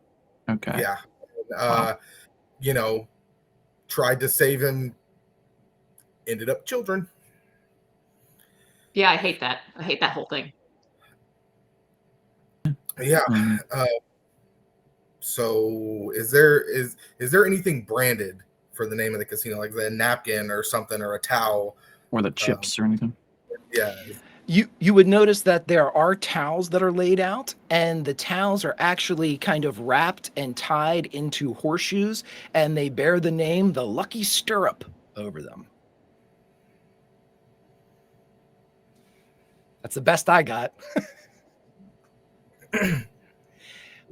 Okay.
Yeah. Tried to save him, ended up children.
Yeah, I hate that. I hate that whole thing.
Yeah.
Um,
So is there anything branded for the name of the casino, like the napkin or something, or a towel?
or the chips or anything.
Yeah.
You would notice that there are towels that are laid out, and the towels are actually kind of wrapped and tied into horseshoes, and they bear the name the Lucky Stirrup over them. That's the best I got.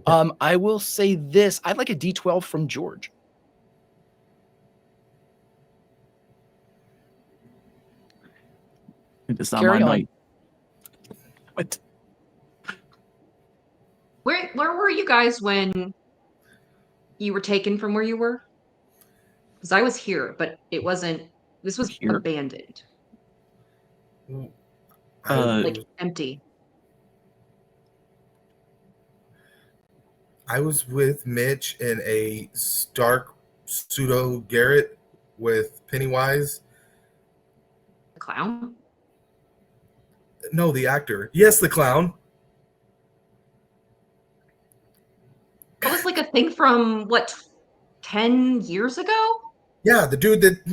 I will say this. I'd like a D12 from George.
It's not
Carry
my
on.
night. What?
Where were you guys when you were taken from where you were? Because I was here, but it wasn't. This was
Here?
abandoned,
I,
empty.
I was with Mitch in a Stark pseudo Garrett with Pennywise.
The clown.
No, the actor. Yes, the clown.
That was like a thing from what, 10 years ago?
Yeah, the dude that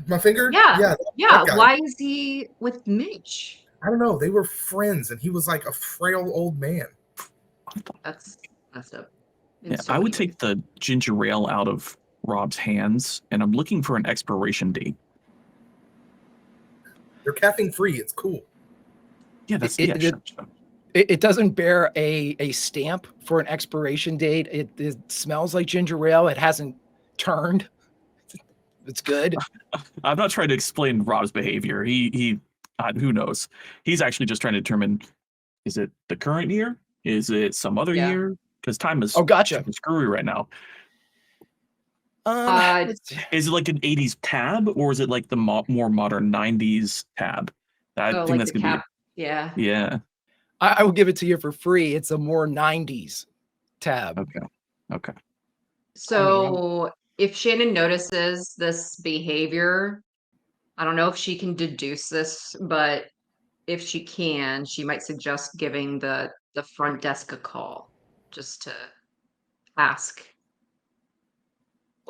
my finger.
Yeah.
Yeah,
Yeah.
that guy.
Why is he with Mitch?
I don't know. They were friends, and he was like a frail old man.
That's messed up.
Yeah, I would take the ginger ale out of Rob's hands, and I'm looking for an expiration date.
They're caffeine free. It's cool.
Yeah, that's
It doesn't bear a stamp for an expiration date. It smells like ginger ale. It hasn't turned. It's good.
I'm not trying to explain Rob's behavior. He who knows? He's actually just trying to determine, is it the current year? Is it some other year? Because time is
gotcha.
screwy right now. Is it like an 80s tab, or is it like the more modern 90s tab? I think
like
that's
the
gonna
cap. Yeah.
be. Yeah.
I will give it to you for free. It's a more 90s tab.
Okay.
So if Shannon notices this behavior, I don't know if she can deduce this, but if she can, she might suggest giving the front desk a call just to ask.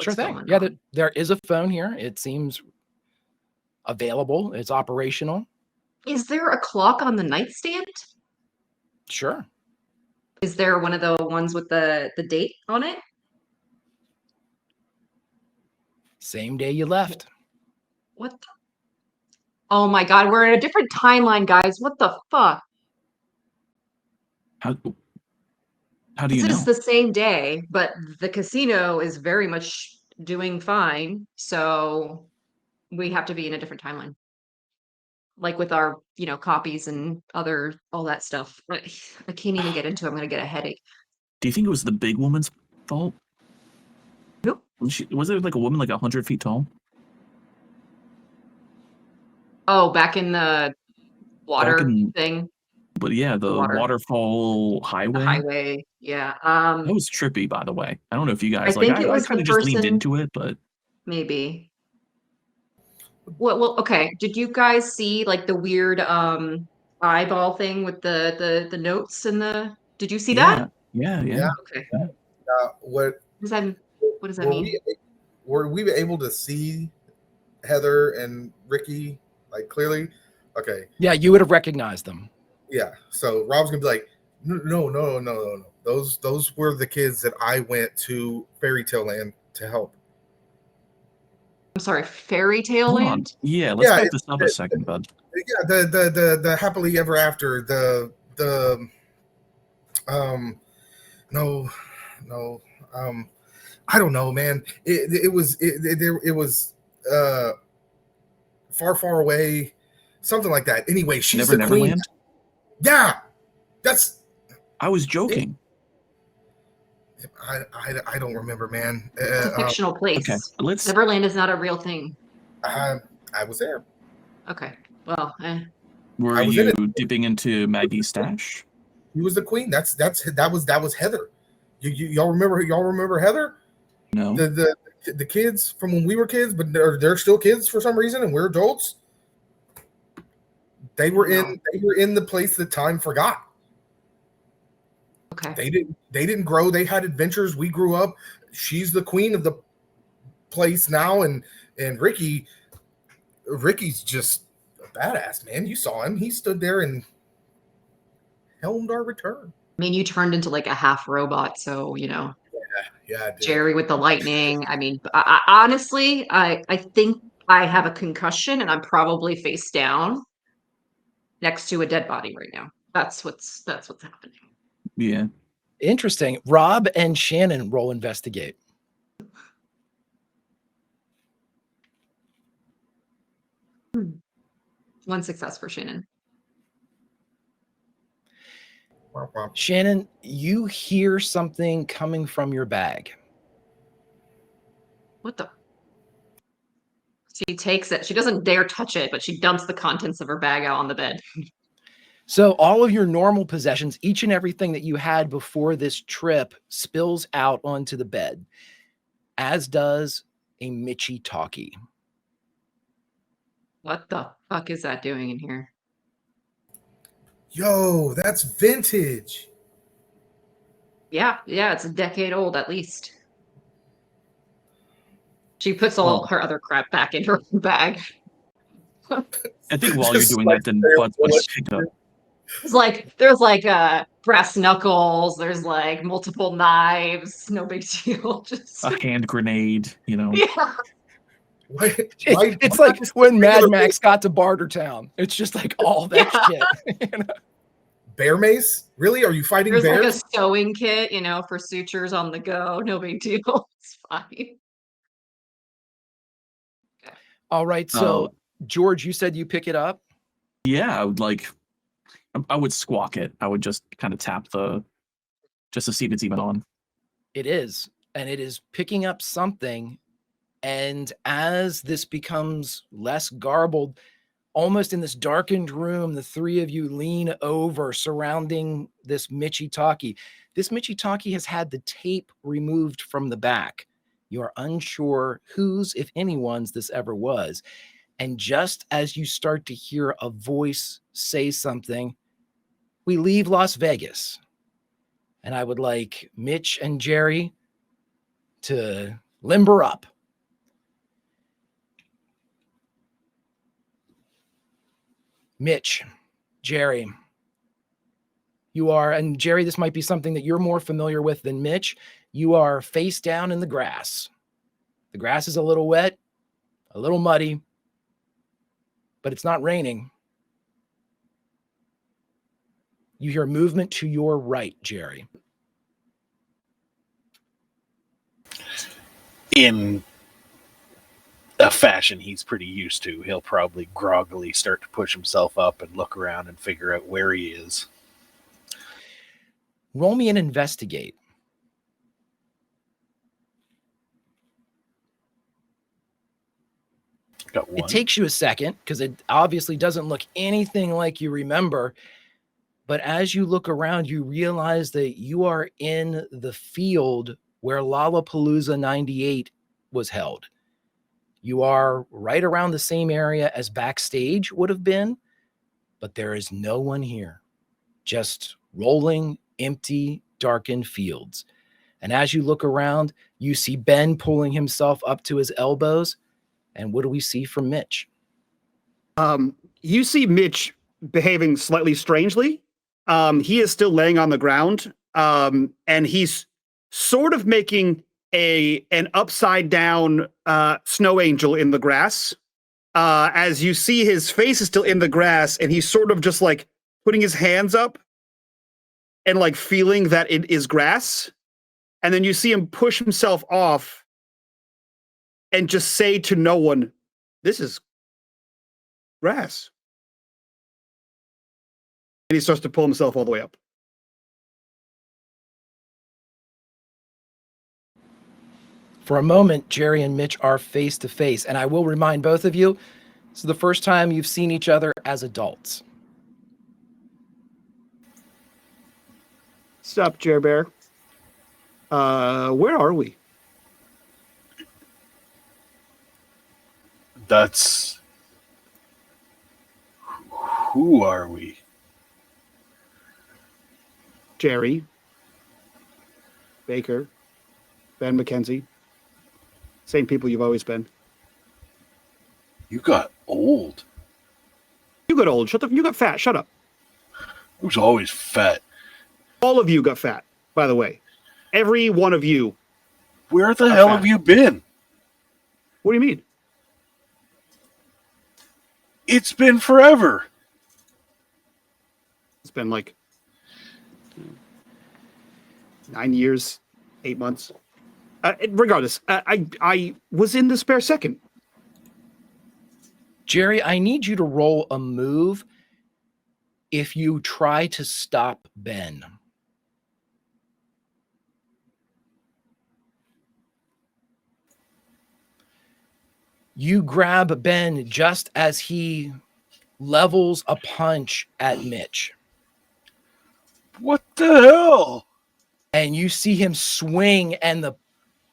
Sure thing. Yeah, there is a phone here. It seems available. It's operational.
Is there a clock on the nightstand?
Sure.
Is there one of the ones with the date on it?
Same day you left.
What the? Oh my God, we're in a different timeline, guys. What the fuck?
How do you
This
know?
is the same day, but the casino is very much doing fine. So we have to be in a different timeline. Like with our, copies and all that stuff. I can't even get into it. I'm going to get a headache.
Do you think it was the big woman's fault?
Nope.
Was there like a woman like 100 feet tall?
Oh, back in the water thing.
But yeah, the waterfall highway.
The highway, yeah.
That was trippy, by the way. I don't know if you guys
I think it was
kind
the
of just leaned
person-
into it, but
Maybe. Well, okay. Did you guys see like the weird eyeball thing with the notes and the? Did you see that?
Yeah.
Okay.
What
What does that mean?
Were we able to see Heather and Ricky like clearly? Okay.
Yeah, you would have recognized them.
Yeah. So Rob's gonna be like, no. Those were the kids that I went to Fairy Tale Land to help.
I'm sorry, Fairy Tale
Hold on.
Land?
Yeah, let's back this up a second, bud.
Yeah, the happily ever after, I don't know, man. It was far away, something like that. Anyway, she's the queen.
Neverland?
Yeah, I
was joking.
I don't remember, man.
It's a fictional place.
Okay,
Neverland is not a real thing.
I was there.
Okay. Well,
Were you dipping into Maggie's stash?
He was the queen. That was Heather. Y'all remember Heather?
No.
The kids from when we were kids, but they're still kids for some reason, and we're adults. They were in the place that time forgot.
Okay.
They didn't grow. They had adventures. We grew up. She's the queen of the place now, and Ricky's just a badass, man. You saw him. He stood there and helmed our return.
I mean, you turned into like a half robot, so
Yeah, I did.
Jerry with the lightning. I mean, honestly, I think I have a concussion and I'm probably face down next to a dead body right now. That's what's happening.
Yeah.
Interesting. Rob and Shannon roll investigate.
One success for Shannon.
Shannon, you hear something coming from your bag.
What the? She takes it. She doesn't dare touch it, but she dumps the contents of her bag out on the bed.
So all of your normal possessions, each and everything that you had before this trip spills out onto the bed, as does a Mitchie talkie.
What the fuck is that doing in here?
Yo, that's vintage.
Yeah, it's a decade old at least. She puts all her other crap back in her bag.
I think while you're doing that, then Butts would pick up.
There's like brass knuckles, there's like multiple knives, no big deal. Just
A hand grenade,
yeah.
It's like when Mad Max got to Bartertown. It's just like all that shit.
Bear mace? Really? Are you fighting
There's
bears?
like a sewing kit, for sutures on the go. No big deal. It's fine.
All right. So, George, you said you pick it up?
Yeah, I would squawk it. I would just kind of tap just to see if it's even on.
It is. And it is picking up something. And as this becomes less garbled, almost in this darkened room, the three of you lean over surrounding this Mitchie talkie. This Mitchie talkie has had the tape removed from the back. You are unsure whose, if anyone's, this ever was. And just as you start to hear a voice say something, we leave Las Vegas. And I would like Mitch and Jerry to limber up. Mitch, Jerry, you are, and Jerry, this might be something that you're more familiar with than Mitch. You are face down in the grass. The grass is a little wet, a little muddy, but it's not raining. You hear movement to your right, Jerry.
In a fashion he's pretty used to, he'll probably groggily start to push himself up and look around and figure out where he is.
Roll me an investigate.
Got one.
It takes you a second because it obviously doesn't look anything like you remember. But as you look around, you realize that you are in the field where Lollapalooza 98 was held. You are right around the same area as backstage would have been, but there is no one here. Just rolling, empty, darkened fields. And as you look around, you see Ben pulling himself up to his elbows. And what do we see from Mitch?
You see Mitch behaving slightly strangely. He is still laying on the ground, and he's sort of making an upside down snow angel in the grass. As you see, his face is still in the grass, and he's sort of just like putting his hands up and like feeling that it is grass. And then you see him push himself off and just say to no one, "This is grass." And he starts to pull himself all the way up.
For a moment, Jerry and Mitch are face to face. And I will remind both of you, this is the first time you've seen each other as adults.
Stop, Jer Bear. Where are we?
Who are we?
Jerry, Baker, Ben McKenzie. Same people you've always been.
You got old.
You got old. You got fat. Shut up.
I was always fat.
All of you got fat, by the way. Every one of you.
Where the hell
fat.
have you been?
What do you mean?
It's been forever.
It's been like 9 years, 8 months. Regardless, I was in the spare second.
Jerry, I need you to roll a move if you try to stop Ben. You grab Ben just as he levels a punch at Mitch.
What the hell?
And you see him swing, and the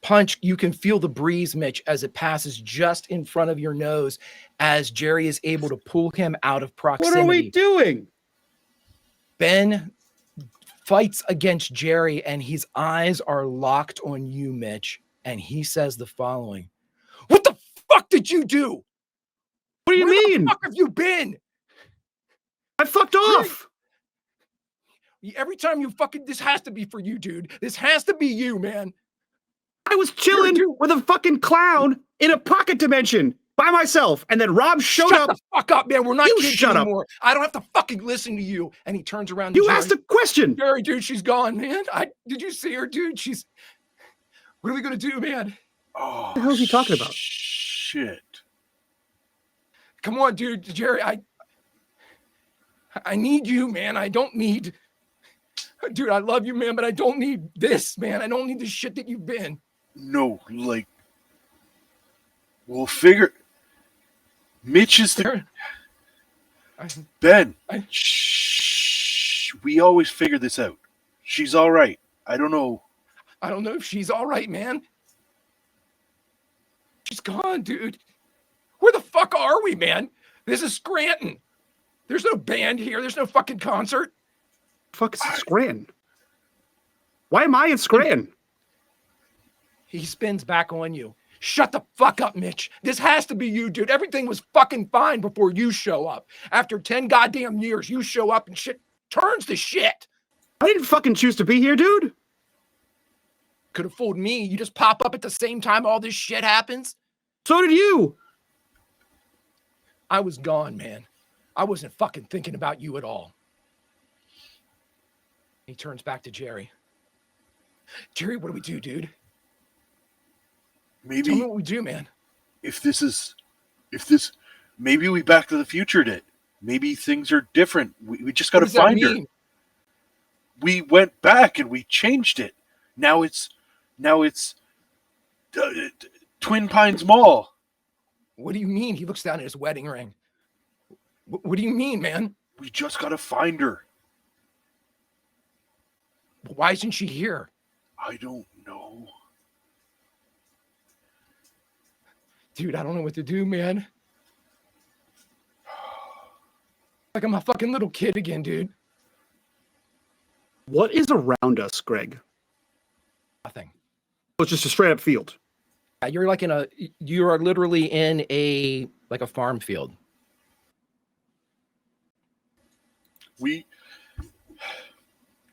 punch, you can feel the breeze, Mitch, as it passes just in front of your nose as Jerry is able to pull him out of proximity.
What are we doing?
Ben fights against Jerry, and his eyes are locked on you, Mitch. And he says the following: "What the fuck did you do?
What do you
Where
mean?
the fuck have you been?
I fucked off.
Every time you fucking, this has to be for you, dude. This has to be you, man.
I was chilling with a fucking clown in a pocket dimension by myself, and then Rob showed
Shut
up.
the fuck up, man. We're not
You
kids
shut up.
anymore. I don't have to fucking listen to you." And he turns around to
You
Jerry.
asked a question.
Jerry, dude, she's gone, man. Did you see her, dude? What are we gonna do, man?
Oh,
What the hell is he talking about?
Shit.
Come on, dude. Jerry, I need you, man. I don't need, dude, I love you, man, but I don't need this, man. I don't need the shit that you've been.
No, like, we'll figure. Mitch is the Ben. Shh. We always figure this out. She's all right. I don't know
if she's all right, man. She's gone, dude. Where the fuck are we, man? This is Scranton. There's no band here. There's no fucking concert.
Fuck is Scranton? Why am I in Scranton?
He spins back on you. Shut the fuck up, Mitch. This has to be you, dude. Everything was fucking fine before you show up. After 10 goddamn years, you show up and shit turns to shit.
I didn't fucking choose to be here, dude.
Could have fooled me. You just pop up at the same time all this shit happens.
So did you.
I was gone, man. I wasn't fucking thinking about you at all. He turns back to Jerry. Jerry, what do we do, dude?
maybe
Tell me what we do, man.
Maybe we Back to the Future did. Maybe things are different. We just got to find her. We went back and we changed it. Now it's Twin Pines Mall.
What do you mean? He looks down at his wedding ring. What do you mean, man?
We just got to find her.
Why isn't she here?
I don't know.
Dude, I don't know what to do, man. Like I'm a fucking little kid again, dude.
What is around us, Greg?
Nothing.
Oh, it's just a straight up field.
You're like you are literally in a farm field.
We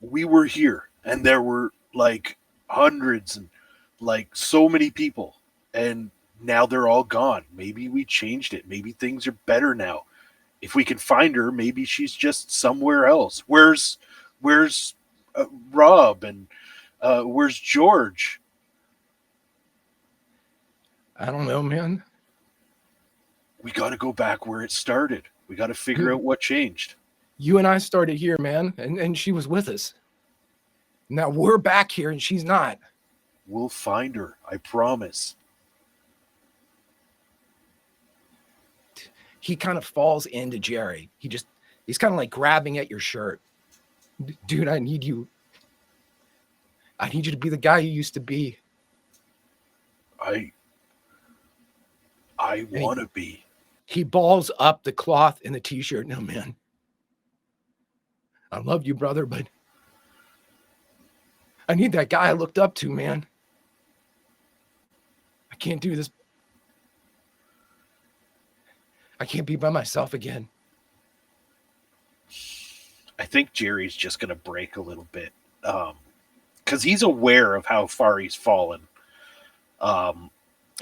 were here and there were like hundreds and like so many people, and now they're all gone. Maybe we changed it. Maybe things are better now. If we can find her, maybe she's just somewhere else. Where's Rob and where's George?
I don't know, man.
We got to go back where it started. We got to figure out what changed.
You and I started here, man, and she was with us. Now we're back here and she's not.
We'll find her. I promise.
He kind of falls into Jerry. He's kind of like grabbing at your shirt. Dude, I need you. I need you to be the guy you used to be.
I want to be.
He balls up the cloth in the t-shirt. No, man. I love you, brother, but I need that guy I looked up to, man. I can't do this. I can't be by myself again.
I think Jerry's just going to break a little bit because he's aware of how far he's fallen. And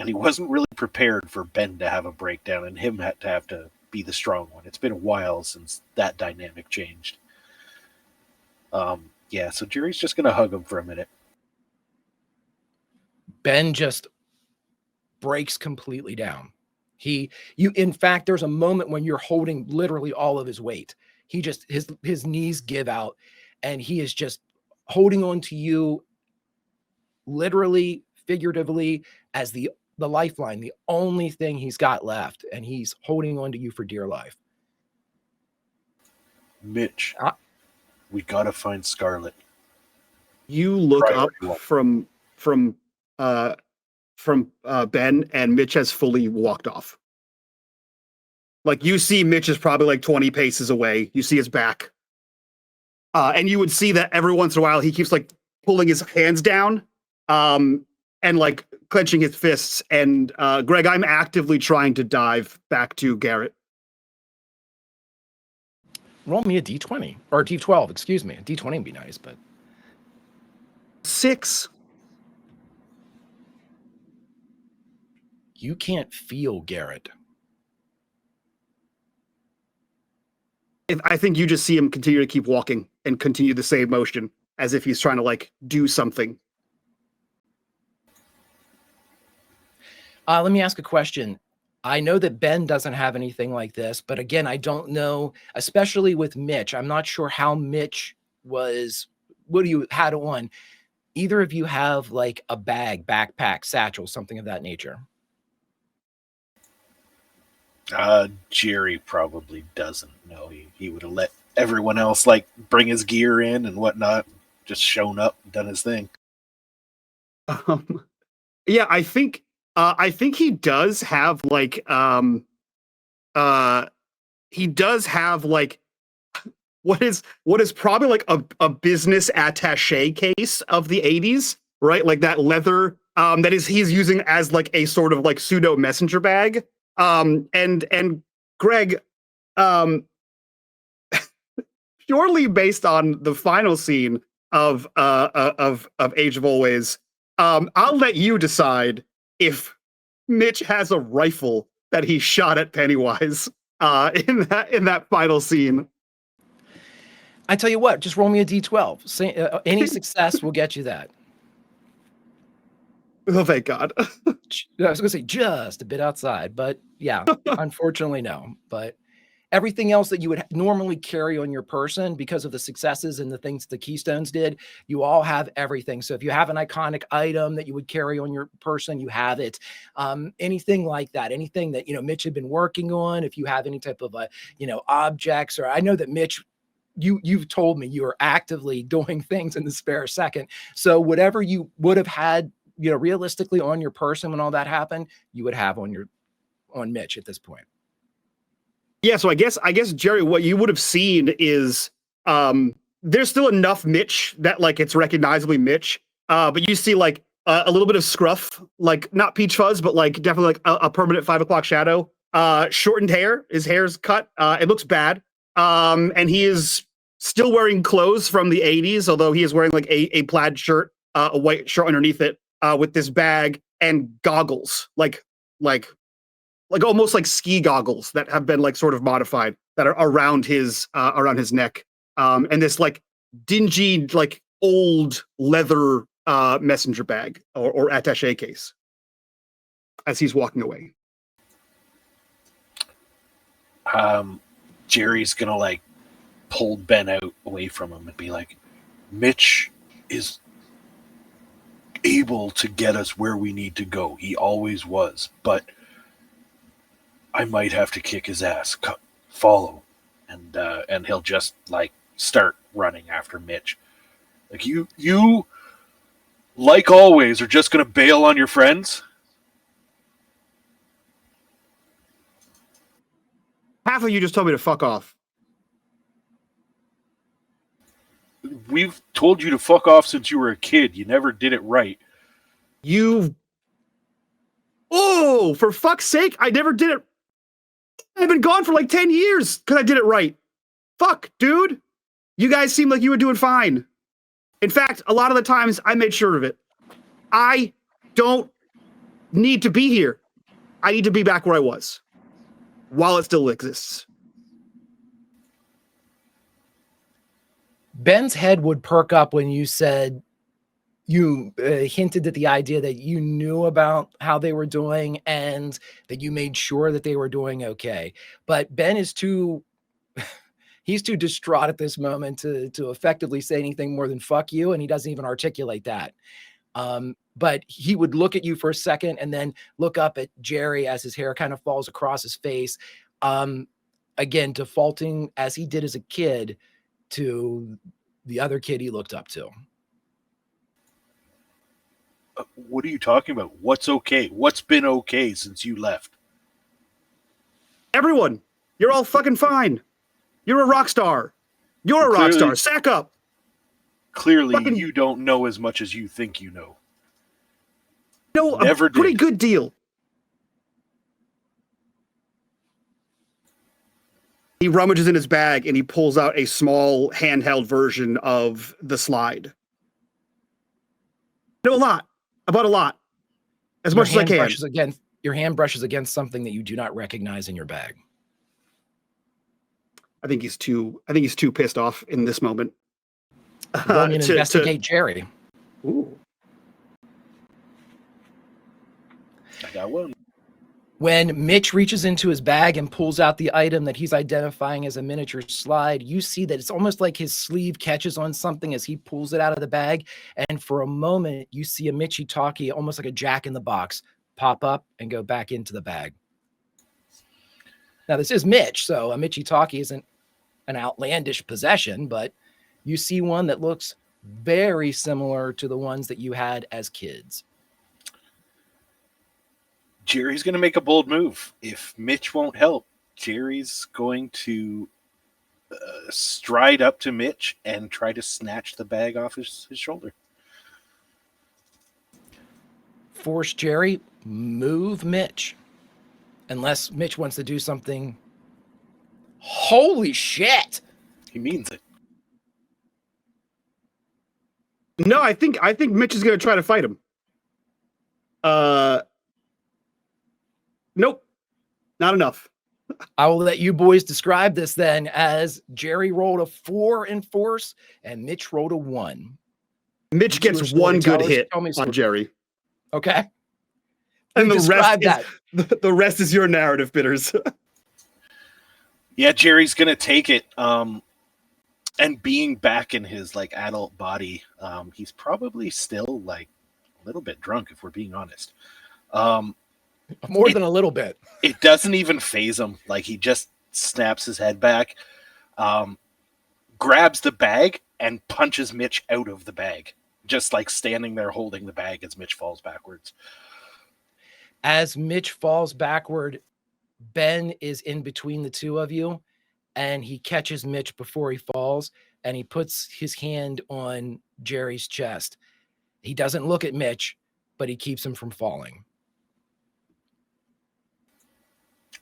he wasn't really prepared for Ben to have a breakdown and him to have to be the strong one. It's been a while since that dynamic changed. Yeah, so Jerry's just going to hug him for a minute.
Ben just breaks completely down. In fact, there's a moment when you're holding literally all of his weight. He just, his knees give out and he is just holding on to you literally, figuratively, as the lifeline, the only thing he's got left. And he's holding on to you for dear life.
Mitch, we got to find Scarlet.
You look
Priority
up
one.
from Ben, and Mitch has fully walked off. Like, you see Mitch is probably like 20 paces away. You see his back. And you would see that every once in a while he keeps like pulling his hands down and like clenching his fists. And Greg, I'm actively trying to dive back to Garrett.
Roll me a D20 or D12, excuse me. A D20 would be nice, but
6.
You can't feel Garrett.
I think you just see him continue to keep walking and continue the same motion as if he's trying to like do something.
Let me ask a question. I know that Ben doesn't have anything like this, but again, I don't know, especially with Mitch. I'm not sure how Mitch was, what do you had on? Either of you have like a bag, backpack, satchel, something of that nature?
Jerry probably doesn't know. He would have let everyone else like bring his gear in and whatnot, just shown up and done his thing.
Yeah, I think he does have like he does have like what is probably like a business attaché case of the 80s, right? Like that leather that he's using as like a sort of like pseudo messenger bag. And Greg, purely based on the final scene of Age of Always, I'll let you decide if Mitch has a rifle that he shot at Pennywise in that final scene.
I tell you what, just roll me a D12. Any success will get you that.
Oh, thank God.
I was going to say just a bit outside, but yeah, unfortunately, no. But everything else that you would normally carry on your person because of the successes and the things the Keystones did, you all have everything. So if you have an iconic item that you would carry on your person, you have it. Anything like that, anything that, Mitch had been working on, if you have any type of, objects, or I know that Mitch, you've told me you are actively doing things in the spare second. So whatever you would have had, realistically on your person when all that happened, you would have on Mitch at this point.
Yeah, so I guess Jerry, what you would have seen is there's still enough Mitch that like it's recognizably Mitch, but you see like a little bit of scruff, like not peach fuzz, but like definitely like a permanent 5 o'clock shadow. Shortened hair, his hair's cut. It looks bad, and he is still wearing clothes from the 80s, although he is wearing like a plaid shirt, a white shirt underneath it, with this bag and goggles, like almost like ski goggles that have been like sort of modified that are around his neck, and this like dingy like old leather messenger bag or attaché case as he's walking away.
Jerry's gonna like pull Ben out away from him and be like, Mitch is able to get us where we need to go. He always was, but I might have to kick his ass. Follow, and he'll just like start running after Mitch. Like you, like always, are just gonna bail on your friends.
Half of you just told me to fuck off.
We've told you to fuck off since you were a kid. You never did it right.
Oh, for fuck's sake, I never did it. I've been gone for like 10 years because I did it right. Fuck, dude. You guys seem like you were doing fine. In fact, a lot of the times I made sure of it. I don't need to be here. I need to be back where I was while it still exists.
Ben's head would perk up when you said you hinted at the idea that you knew about how they were doing and that you made sure that they were doing okay. But Ben is he's too distraught at this moment to effectively say anything more than fuck you, and he doesn't even articulate that. But he would look at you for a second and then look up at Jerry as his hair kind of falls across his face. Again, defaulting as he did as a kid to the other kid he looked up to.
What are you talking about? What's okay? What's been okay since you left?
Everyone, you're all fucking fine. You're a rock star. You're a rock star. Sack up.
Clearly, you don't know as much as you think you know.
No,
Never
a pretty
did.
good deal. He rummages in his bag and he pulls out a small handheld version of the slide. Know a lot. About a lot. As much as I can.
Your hand brushes against something that you do not recognize in your bag.
I think he's too pissed off in this moment.
Going and investigate Jerry.
Ooh.
I got one.
When Mitch reaches into his bag and pulls out the item that he's identifying as a miniature slide, you see that it's almost like his sleeve catches on something as he pulls it out of the bag. And for a moment, you see a Mitchy Talkie, almost like a Jack in the Box, pop up and go back into the bag. Now, this is Mitch, so a Mitchy Talkie isn't an outlandish possession, but you see one that looks very similar to the ones that you had as kids.
Jerry's going to make a bold move. If Mitch won't help, Jerry's going to stride up to Mitch and try to snatch the bag off his shoulder.
Force Jerry, move Mitch. Unless Mitch wants to do something. Holy shit!
He means it.
No, I think Mitch is going to try to fight him. Nope. Not enough.
I will let you boys describe this then, as Jerry rolled a 4 in force and Mitch rolled a 1.
Mitch gets one good hit on Jerry.
Okay.
And the rest is your narrative, Bitters.
Yeah, Jerry's going to take it. And being back in his like adult body, he's probably still like a little bit drunk, if we're being honest.
More than a little bit.
It doesn't even faze him. Like, he just snaps his head back, grabs the bag, and punches Mitch out of the bag. Just like standing there holding the bag as Mitch falls backwards.
As Mitch falls backward, Ben is in between the two of you, and he catches Mitch before he falls, and he puts his hand on Jerry's chest. He doesn't look at Mitch, but he keeps him from falling.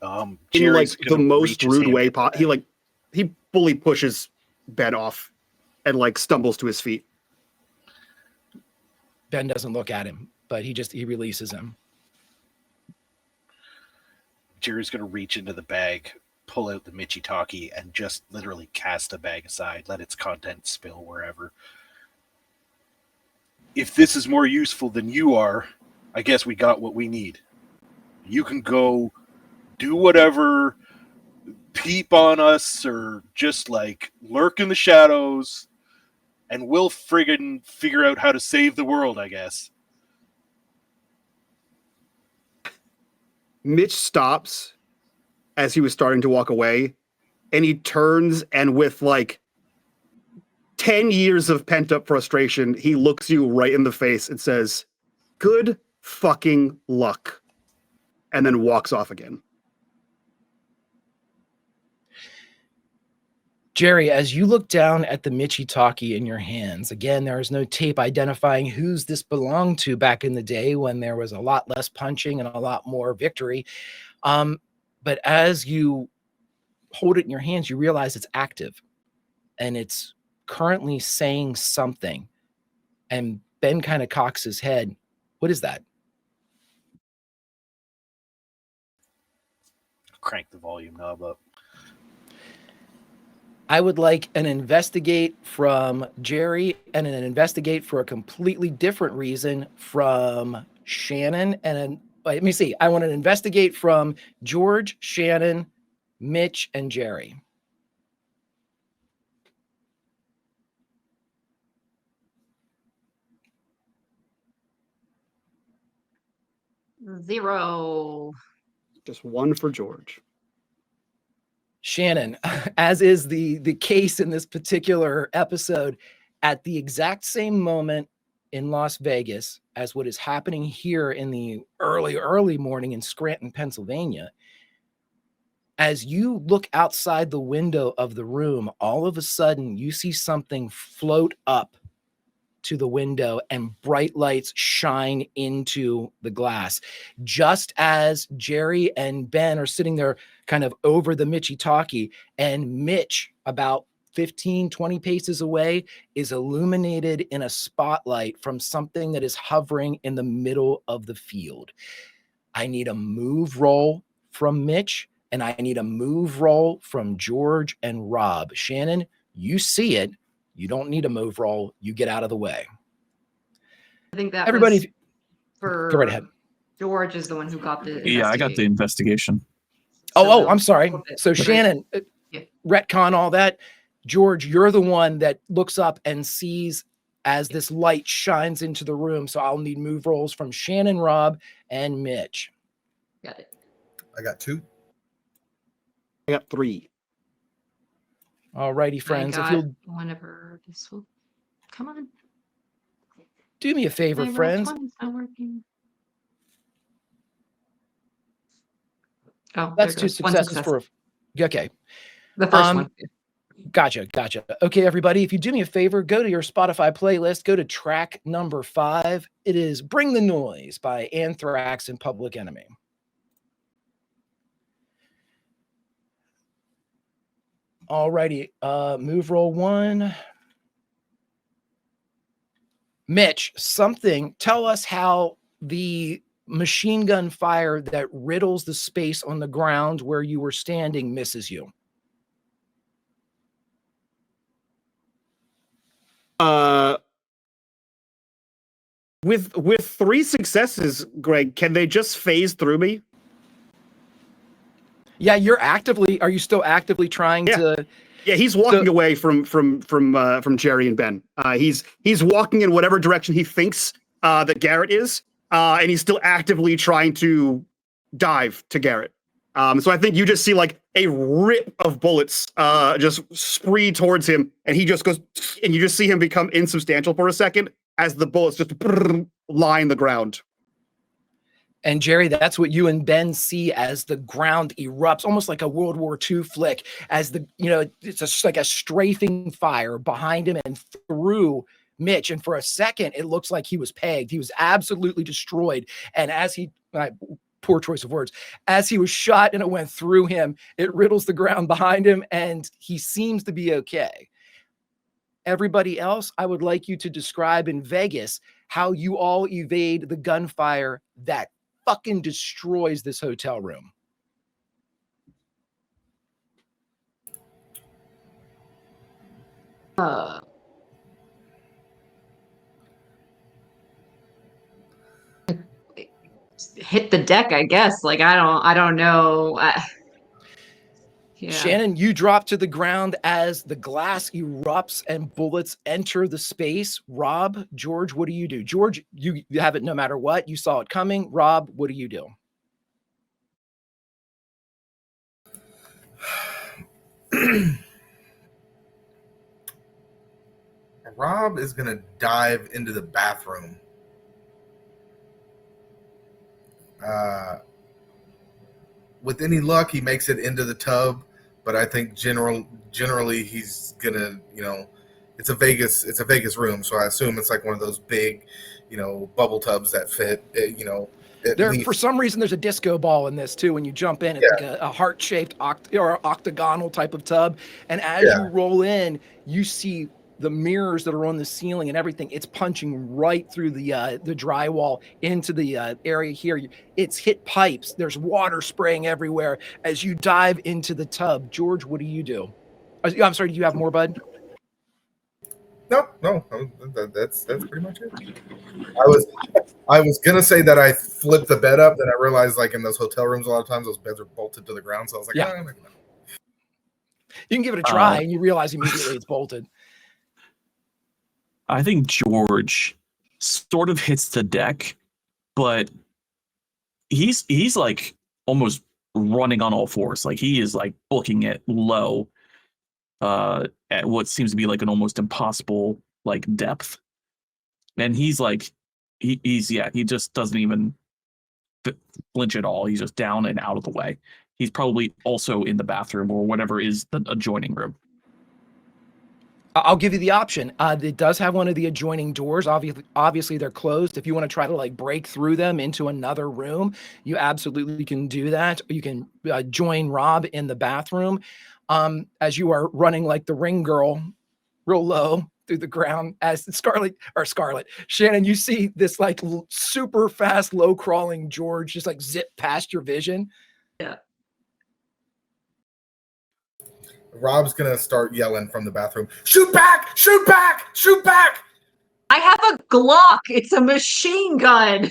In like the most rude way, he fully pushes Ben off and like stumbles to his feet.
Ben doesn't look at him, but he releases him.
Jerry's going to reach into the bag, pull out the Mitchy Talkie, and just literally cast the bag aside, let its contents spill wherever. If this is more useful than you are, I guess we got what we need. You can go do whatever, peep on us, or just like lurk in the shadows, and we'll friggin' figure out how to save the world, I guess.
Mitch stops as he was starting to walk away, and he turns, and with like 10 years of pent-up frustration, he looks you right in the face and says, "Good fucking luck," and then walks off again.
Jerry, as you look down at the Michitaki in your hands, again, there is no tape identifying whose this belonged to back in the day when there was a lot less punching and a lot more victory. But as you hold it in your hands, you realize it's active and it's currently saying something. And Ben kind of cocks his head. What is that?
Crank the volume knob up.
I would like an investigate from Jerry and an investigate for a completely different reason from Shannon. Let me see. I want an investigate from George, Shannon, Mitch, and Jerry.
Zero.
Just one for George.
Shannon, as is the case in this particular episode, at the exact same moment in Las Vegas as what is happening here in the early morning in Scranton, Pennsylvania, as you look outside the window of the room, all of a sudden you see something float up to the window and bright lights shine into the glass. Just as Jerry and Ben are sitting there kind of over the Michitaki, and Mitch, about 15, 20 paces away, is illuminated in a spotlight from something that is hovering in the middle of the field. I need a move roll from Mitch, and I need a move roll from George and Rob. Shannon, you see it. You don't need a move roll. You get out of the way.
I think that
Everybody,
was for
go right ahead.
George is the one who got the
Yeah, I got the investigation.
Oh, I'm sorry. So
Right.
Shannon,
Yeah.
retcon all that. George, you're the one that looks up and sees as this light shines into the room. So I'll need move rolls from Shannon, Rob, and Mitch.
Got it.
I got 2.
I got 3.
All righty, friends.
I
If
got
you'll
whenever this will come on.
do me a favor,
My
friends.
Roll20's not working. Oh,
That's
there
2
goes. One
successes
success.
for okay.
The first one.
Gotcha. Okay, everybody, if you do me a favor, go to your Spotify playlist, go to track number 5. It is Bring the Noise by Anthrax and Public Enemy. Alrighty, move roll 1. Mitch, tell us how the machine gun fire that riddles the space on the ground where you were standing misses you.
With 3 successes, Greg, can they just phase through me?
Yeah, are you still actively trying to?
Yeah, he's walking away from Jerry and Ben. He's walking in whatever direction he thinks that Garrett is, and he's still actively trying to dive to Garrett. So I think you just see like a rip of bullets just spree towards him, and he just goes, and you just see him become insubstantial for a second as the bullets just line the ground.
And Jerry, that's what you and Ben see as the ground erupts, almost like a World War II flick, as it's like a strafing fire behind him and through Mitch. And for a second, it looks like he was pegged. He was absolutely destroyed. And poor choice of words, as he was shot and it went through him, it riddles the ground behind him and he seems to be okay. Everybody else, I would like you to describe in Vegas how you all evade the gunfire that fucking destroys this hotel room.
Hit the deck, I guess. Like I don't know. Yeah.
Shannon, you drop to the ground as the glass erupts and bullets enter the space. Rob, George, what do you do? George, you have it no matter what. You saw it coming. Rob, what do you do?
Rob is going to dive into the bathroom. With any luck, he makes it into the tub but I think generally he's gonna, it's a Vegas room, so I assume it's like one of those big, bubble tubs that fit, at
There,
least.
for some reason, there's a disco ball in this too. When you jump in, it's like a heart-shaped or octagonal type of tub. And as you roll in, you see the mirrors that are on the ceiling and everything. It's punching right through the drywall into the area here. It's hit pipes. There's water spraying everywhere as you dive into the tub. George, what do you do? I'm sorry. Do you have more, bud?
No, that's pretty much it. I was gonna say that I flipped the bed up, then I realized like in those hotel rooms a lot of times those beds are bolted to the ground, so I was like,
Yeah.
I'm not gonna.
You can give it a try, and you realize immediately it's bolted.
I think George sort of hits the deck, but he's like almost running on all fours. Like he is like booking it low at what seems to be like an almost impossible like depth. And he's like he just doesn't even flinch at all. He's just down and out of the way. He's probably also in the bathroom or whatever is the adjoining room.
I'll give you the option. It does have one of the adjoining doors. Obviously, they're closed. If you want to try to like break through them into another room, you absolutely can do that. You can join Rob in the bathroom as you are running like the ring girl, real low through the ground. As Scarlet, Shannon, you see this like super fast, low crawling George just like zip past your vision.
Yeah.
Rob's gonna start yelling from the bathroom, shoot back, shoot back, shoot back.
I have a Glock. It's a machine gun.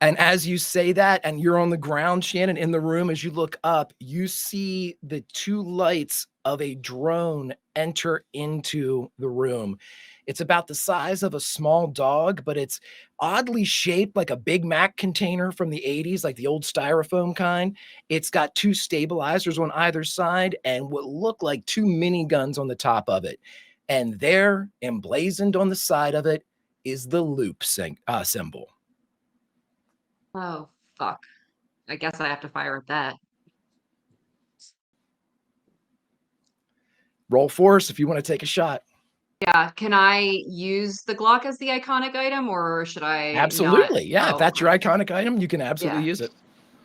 And as you say that, and you're on the ground, Shannon, in the room, as you look up, you see the two lights of a drone enter into the room. It's about the size of a small dog, but it's oddly shaped like a Big Mac container from the 80s, like the old styrofoam kind. It's got two stabilizers on either side and what look like two miniguns on the top of it. And there, emblazoned on the side of it, is the loop symbol.
Oh, fuck. I guess I have to fire at that.
Roll force if you want to take a shot.
Yeah, can I use the Glock as the iconic item, or should I
Absolutely.
not?
Yeah,
Oh,
if that's your iconic item, you can absolutely use it.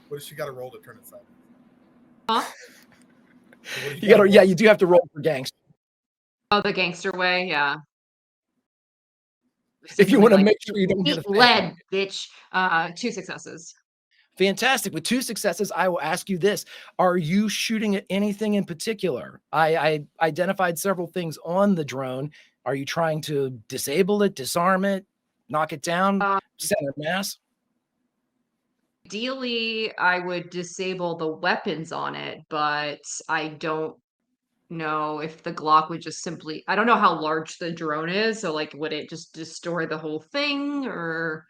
What does she got to roll to turn it sideways?
Huh?
You do have to roll for gangster.
Oh, the gangster way, yeah.
If you want to
Like,
make sure you don't get
eat
a
lead, bitch. 2 successes.
Fantastic. With 2 successes, I will ask you this. Are you shooting at anything in particular? I identified several things on the drone. Are you trying to disable it, disarm it, knock it down, center mass?
Ideally, I would disable the weapons on it, but I don't know if the Glock would just simply... I don't know how large the drone is, so like, would it just destroy the whole thing, or...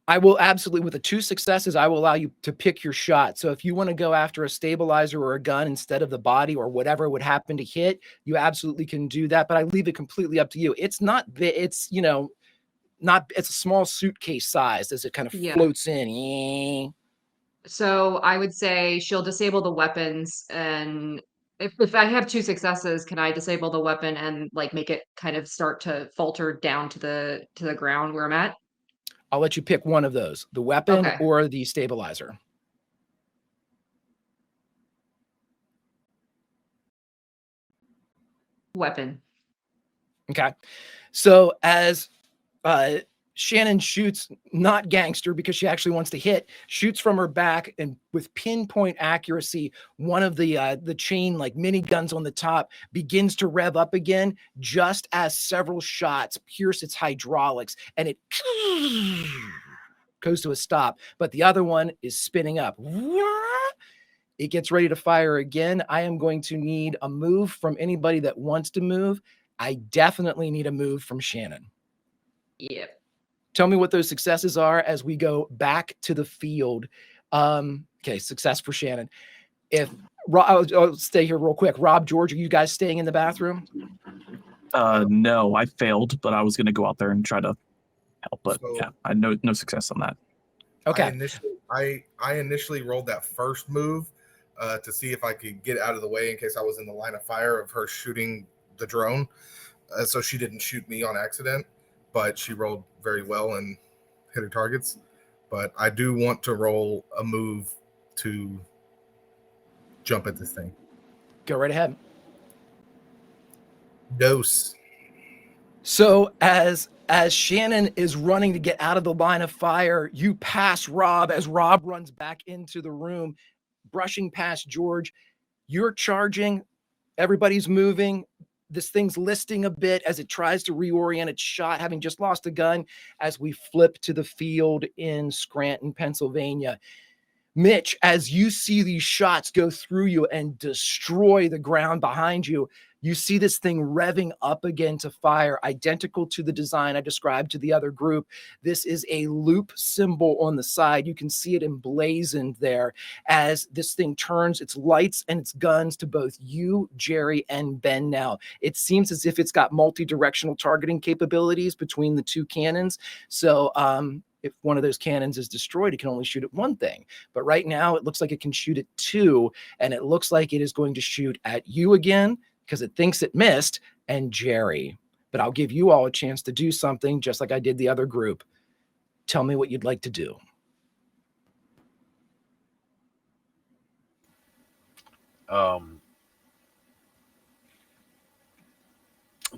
I will absolutely, with the 2 successes, I will allow you to pick your shot. So if you want to go after a stabilizer or a gun instead of the body or whatever would happen to hit, you absolutely can do that. But I leave it completely up to you. It's not, it's, it's a small suitcase size as it kind of floats in.
So I would say she'll disable the weapons, and if I have 2 successes, can I disable the weapon and like make it kind of start to falter down to the ground where I'm at?
I'll let you pick one of those, the weapon or the stabilizer.
Weapon.
Okay. So as Shannon shoots, not gangster because she actually wants to hit, shoots from her back, and with pinpoint accuracy, one of the chain like miniguns on the top begins to rev up again, just as several shots pierce its hydraulics, and it goes to a stop. But the other one is spinning up. It gets ready to fire again. I am going to need a move from anybody that wants to move. I definitely need a move from Shannon.
Yep.
Tell me what those successes are as we go back to the field. Okay, success for Shannon. I'll stay here real quick. Rob, George, are you guys staying in the bathroom?
No, I failed, but I was going to go out there and try to help. But yeah, I no success on that.
Okay.
I initially rolled that first move to see if I could get out of the way in case I was in the line of fire of her shooting the drone. So she didn't shoot me on accident, but she rolled very well and hit her targets. But I do want to roll a move to jump at this thing.
Go right ahead.
Dose.
So as Shannon is running to get out of the line of fire, you pass Rob as Rob runs back into the room, brushing past George. You're charging. Everybody's moving. This thing's listing a bit as it tries to reorient its shot, having just lost a gun, as we flip to the field in Scranton, Pennsylvania. Mitch, as you see these shots go through you and destroy the ground behind you, you see this thing revving up again to fire, identical to the design I described to the other group. This is a loop symbol on the side. You can see it emblazoned there as this thing turns its lights and its guns to both you, Jerry, and Ben now. It seems as if it's got multi-directional targeting capabilities between the two cannons. So if one of those cannons is destroyed, it can only shoot at one thing. But right now, it looks like it can shoot at two, and it looks like it is going to shoot at you again, because it thinks it missed, and Jerry. But I'll give you all a chance to do something just like I did the other group. Tell me what you'd like to do.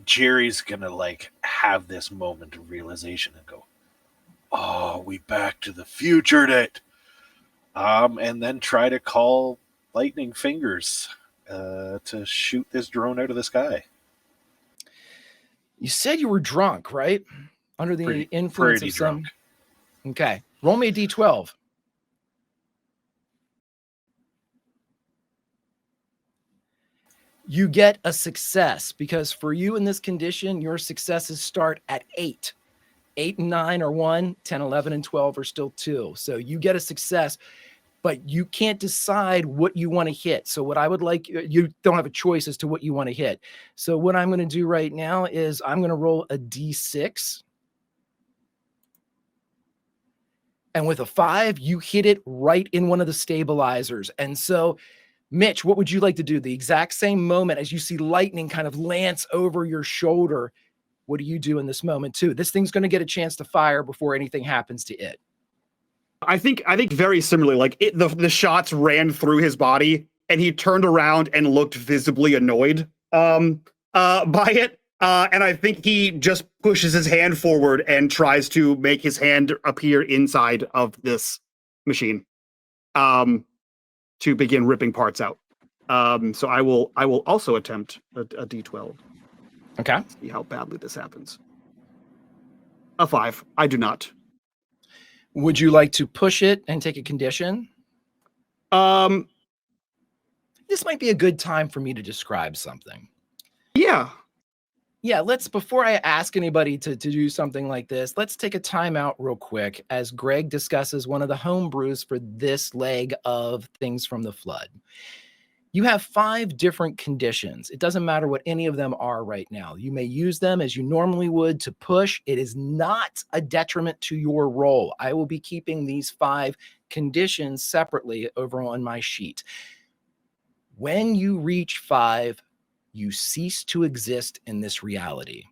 Jerry's gonna like have this moment of realization and go, "Oh, we back to the future it." And then try to call lightning fingers to shoot this drone out of the sky.
You said you were drunk, right? Under the influence
Pretty
of some.
drunk.
Okay. Roll me a d12. You get a success because for you in this condition, your successes start at 8. 8 and 9 are 1, 10, 11, and 12 are still 2. So you get a success, but you can't decide what you want to hit. So what I would like, you don't have a choice as to what you want to hit. So what I'm going to do right now is I'm going to roll a d6. And with a 5, you hit it right in one of the stabilizers. And so, Mitch, what would you like to do? The exact same moment as you see lightning kind of lance over your shoulder, what do you do in this moment too? This thing's going to get a chance to fire before anything happens to it.
I think very similarly, like the shots ran through his body and he turned around and looked visibly annoyed by it. And I think he just pushes his hand forward and tries to make his hand appear inside of this machine to begin ripping parts out. So I will also attempt a D12.
Okay.
See how badly this happens. A 5. I do not.
Would you like to push it and take a condition? This might be a good time for me to describe something.
Yeah.
Yeah, before I ask anybody to do something like this, let's take a time out real quick as Greg discusses one of the home brews for this leg of Things from the Flood. You have 5 different conditions. It doesn't matter what any of them are right now. You may use them as you normally would to push. It is not a detriment to your roll. I will be keeping these 5 conditions separately over on my sheet. When you reach 5, you cease to exist in this reality.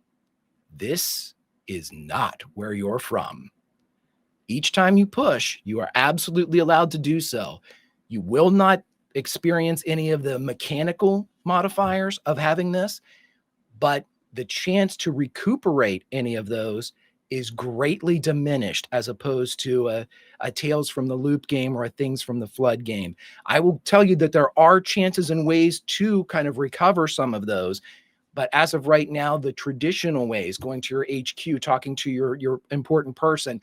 This is not where you're from. Each time you push, you are absolutely allowed to do so. You will not experience any of the mechanical modifiers of having this, but the chance to recuperate any of those is greatly diminished as opposed to a Tales from the Loop game or a Things from the Flood game. I will tell you that there are chances and ways to kind of recover some of those, but as of right now, the traditional ways, going to your HQ, talking to your important person,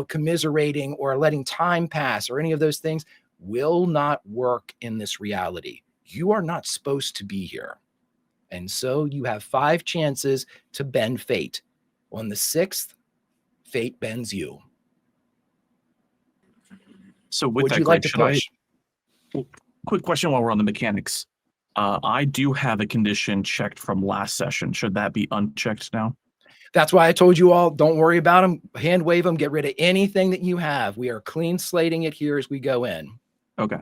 commiserating or letting time pass or any of those things will not work in this reality. You are not supposed to be here. And so you have 5 chances to bend fate. On the 6th, fate bends you.
So with
Would
that,
you
Greg,
like to
should I-
push?
Quick question while we're on the mechanics. I do have a condition checked from last session. Should that be unchecked now?
That's why I told you all, don't worry about them. Hand wave them. Get rid of anything that you have. We are clean slating it here as we go in.
Okay.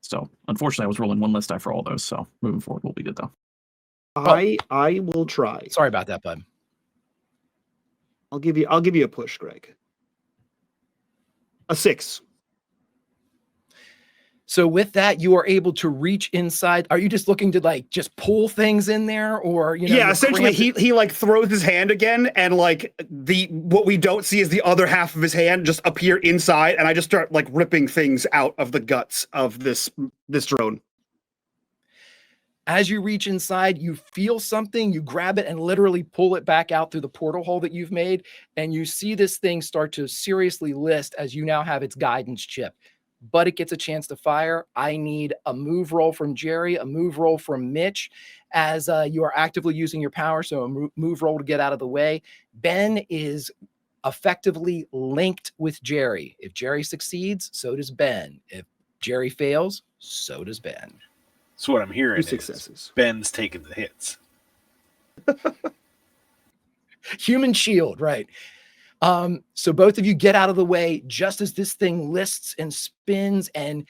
So unfortunately, I was rolling one less die for all those. So moving forward, we'll be good though.
I will try.
Sorry about that, bud.
I'll give you a push, Greg. A 6.
So with that, you are able to reach inside. Are you just looking to like just pull things in there, or
Yeah, essentially he like throws his hand again, and like what we don't see is the other half of his hand just appear inside, and I just start like ripping things out of the guts of this drone.
As you reach inside, you feel something, you grab it and literally pull it back out through the portal hole that you've made, and you see this thing start to seriously list as you now have its guidance chip. But it gets a chance to fire. I need a move roll from Jerry, a move roll from Mitch, as you are actively using your power, so a move roll to get out of the way. Ben is effectively linked with Jerry. If Jerry succeeds, so does Ben. If Jerry fails, so does Ben.
So what I'm hearing
2 successes.
is Ben's taking the hits.
Human shield, right. So both of you get out of the way just as this thing lists and spins, and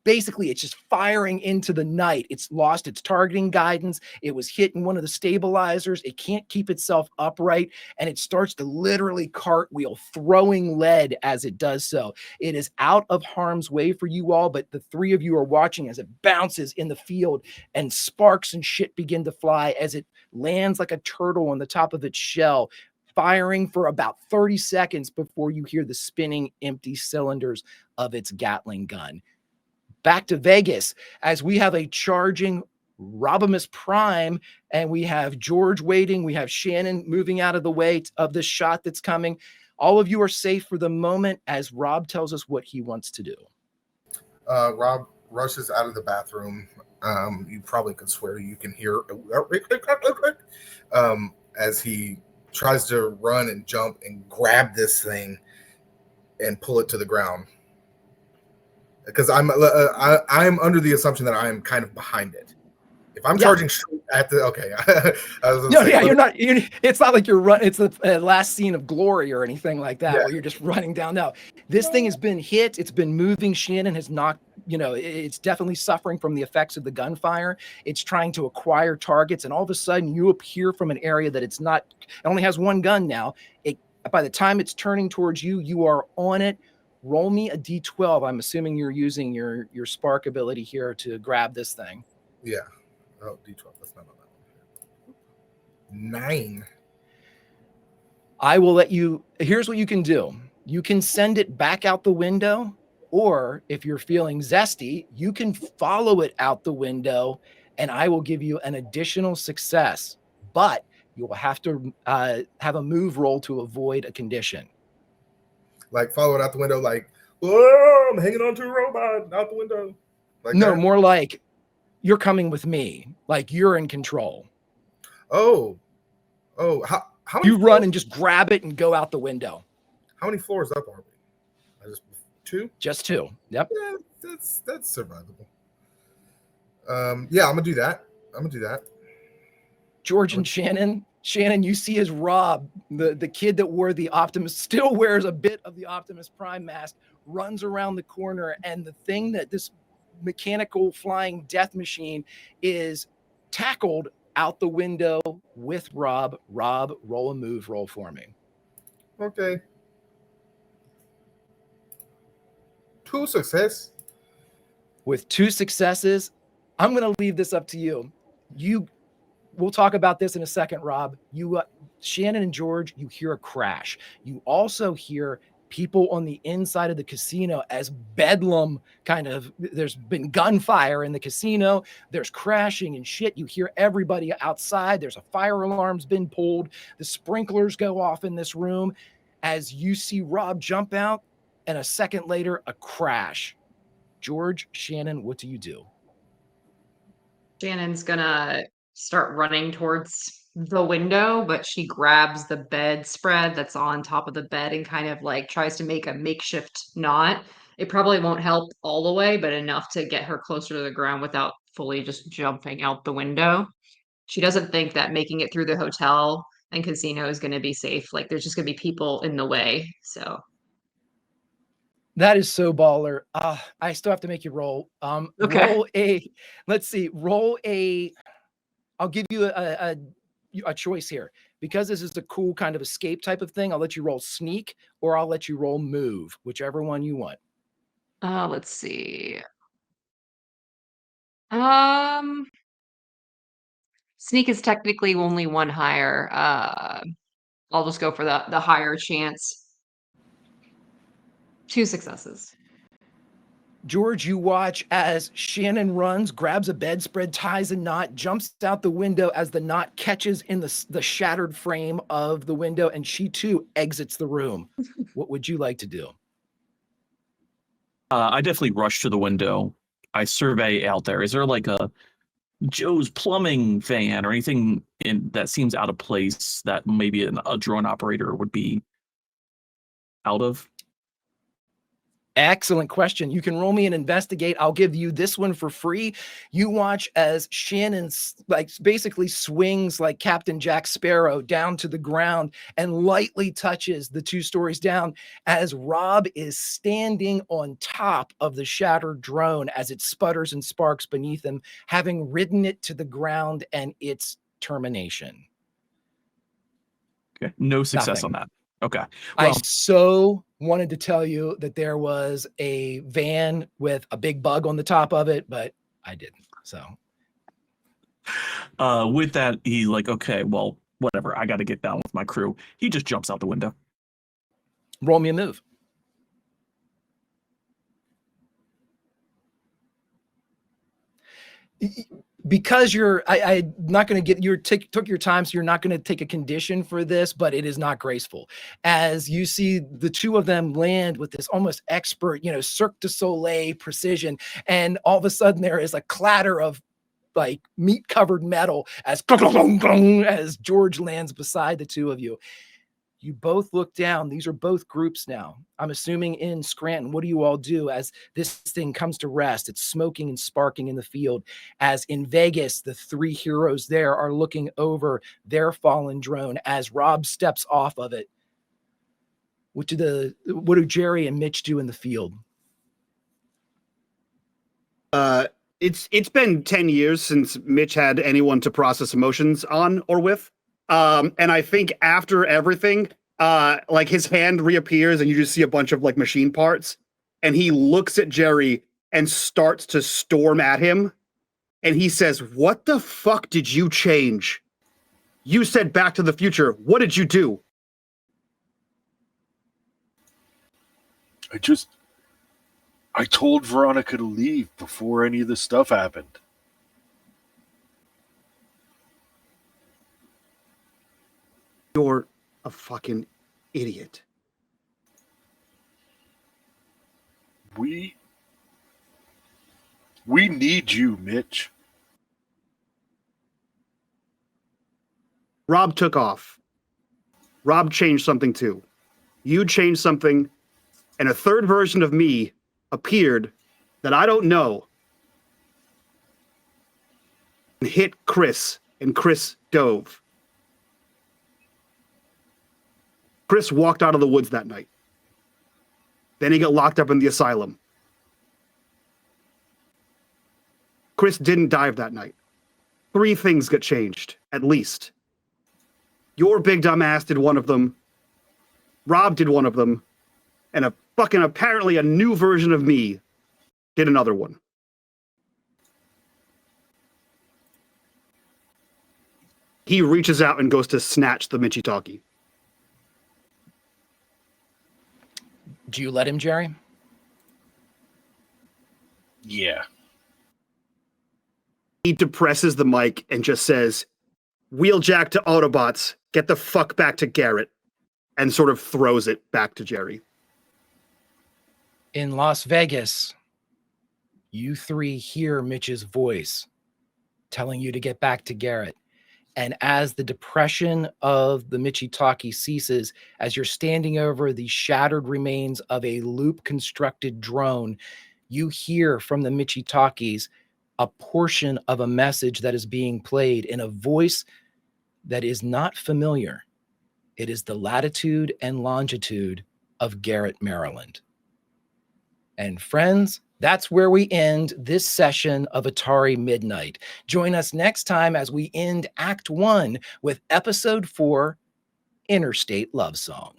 basically it's just firing into the night. It's lost its targeting guidance. It was hit in one of the stabilizers. It can't keep itself upright, and it starts to literally cartwheel, throwing lead as it does so. It is out of harm's way for you all, but the three of you are watching as it bounces in the field, and sparks and shit begin to fly as it lands like a turtle on the top of its shell, firing for about 30 seconds before you hear the spinning empty cylinders of its Gatling gun. Back to Vegas, as we have a charging Robimus Prime, and we have George waiting. We have Shannon moving out of the way of the shot that's coming. All of you are safe for the moment as Rob tells us what he wants to do.
Rob rushes out of the bathroom. You probably could swear you can hear as he tries to run and jump and grab this thing and pull it to the ground. Because I'm under the assumption that I am kind of behind it. If I'm charging straight at the
You're not. It's not like you're running. It's the last scene of Glory or anything like that, where you're just running down. No, this thing has been hit. It's been moving. Shannon has knocked. It's definitely suffering from the effects of the gunfire. It's trying to acquire targets, and all of a sudden, you appear from an area that it's not. It only has one gun now. By the time it's turning towards you, you are on it. Roll me a d12. I'm assuming you're using your spark ability here to grab this thing.
Yeah. Oh, d12. That's not on that one. 9.
I will let you. Here's what you can do. You can send it back out the window, or if you're feeling zesty, you can follow it out the window, and I will give you an additional success. But you will have to have a move roll to avoid a condition.
Like follow it out the window, like, oh, I'm hanging on to a robot out the window. Like
no,
that?
More like you're coming with me, like you're in control.
Oh, how many
you run and just grab it and go out the window.
How many floors up are we? Just 2?
Just 2. Yep.
Yeah, that's survivable. Yeah, I'm gonna do that.
George and Shannon, you see as Rob, the kid that wore the Optimus, still wears a bit of the Optimus Prime mask, runs around the corner, and the thing that this mechanical flying death machine is tackled out the window with Rob. Rob, roll a move roll for me.
Okay. 2 success.
With 2 successes, I'm going to leave this up to you. We'll talk about this in a second, Rob. Shannon and George, you hear a crash. You also hear people on the inside of the casino as bedlam there's been gunfire in the casino. There's crashing and shit. You hear everybody outside. There's a fire alarm's been pulled. The sprinklers go off in this room as you see Rob jump out, and a second later, a crash. George, Shannon, what do you do?
Shannon's gonna start running towards the window, but she grabs the bedspread that's on top of the bed and kind of like tries to make a makeshift knot. It probably won't help all the way, but enough to get her closer to the ground without fully just jumping out the window. She doesn't think that making it through the hotel and casino is going to be safe. Like there's just going to be people in the way. So
That is so baller. I still have to make you roll.
Okay.
Roll a. I'll give you a choice here because this is a cool kind of escape type of thing. I'll let you roll sneak or I'll let you roll move, whichever one you want.
Let's see. Um, Sneak is technically only one higher. I'll just go for the higher chance. 2 successes.
George, you watch as Shannon runs, grabs a bedspread, ties a knot, jumps out the window as the knot catches in the shattered frame of the window, and she too exits the room. What would you like to do?
I definitely rush to the window. I survey out there. Is there like a Joe's Plumbing van or anything that seems out of place that maybe a drone operator would be out of?
Excellent question. You can roll me an investigate. I'll give you this one for free. You watch as Shannon basically swings like Captain Jack Sparrow down to the ground and lightly touches the 2 stories down as Rob is standing on top of the shattered drone as it sputters and sparks beneath him, having ridden it to the ground and its termination.
Okay. No success
Nothing.
on that. Okay.
I
Well,
so wanted to tell you that there was a van with a big bug on the top of it, but I didn't. So
with that, he's like, okay, well, whatever. I got to get down with my crew. He just jumps out the window.
roll me a move. Because I'm not going to get took your time, so you're not going to take a condition for this, but it is not graceful. As you see the 2 of them land with this almost expert, Cirque du Soleil precision, and all of a sudden there is a clatter of like meat covered metal as George lands beside the 2 of you. You both look down. These are both groups now. I'm assuming in Scranton. What do you all do as this thing comes to rest? It's smoking and sparking in the field. As in Vegas, the 3 heroes there are looking over their fallen drone as Rob steps off of it. What do Jerry and Mitch do in the field?
It's been 10 years since Mitch had anyone to process emotions on or with. And I think after everything, like his hand reappears and you just see a bunch of like machine parts, and he looks at Jerry and starts to storm at him. And he says, "What the fuck did you change? You said Back to the Future. What did you do?"
I told Veronica to leave before any of this stuff happened.
You're a fucking idiot.
We need you, Mitch.
Rob took off. Rob changed something too. You changed something, and a third version of me appeared that I don't know and hit Chris, and Chris dove. Chris walked out of the woods that night. Then he got locked up in the asylum. Chris didn't dive that night. 3 things got changed, at least. Your big dumb ass did one of them. Rob did one of them. And apparently a new version of me did another one. He reaches out and goes to snatch the Michitaki.
Do you let him, Jerry?
Yeah.
He depresses the mic and just says, "Wheeljack to Autobots, get the fuck back to Garrett," and sort of throws it back to Jerry.
In Las Vegas, you 3 hear Mitch's voice telling you to get back to Garrett. And as the depression of the Michitaki ceases, as you're standing over the shattered remains of a loop-constructed drone, you hear from the Michitakis a portion of a message that is being played in a voice that is not familiar. It is the latitude and longitude of Garrett, Maryland. And friends, that's where we end this session of Atari Midnight. Join us next time as we end Act 1 with Episode 4, Interstate Love Song.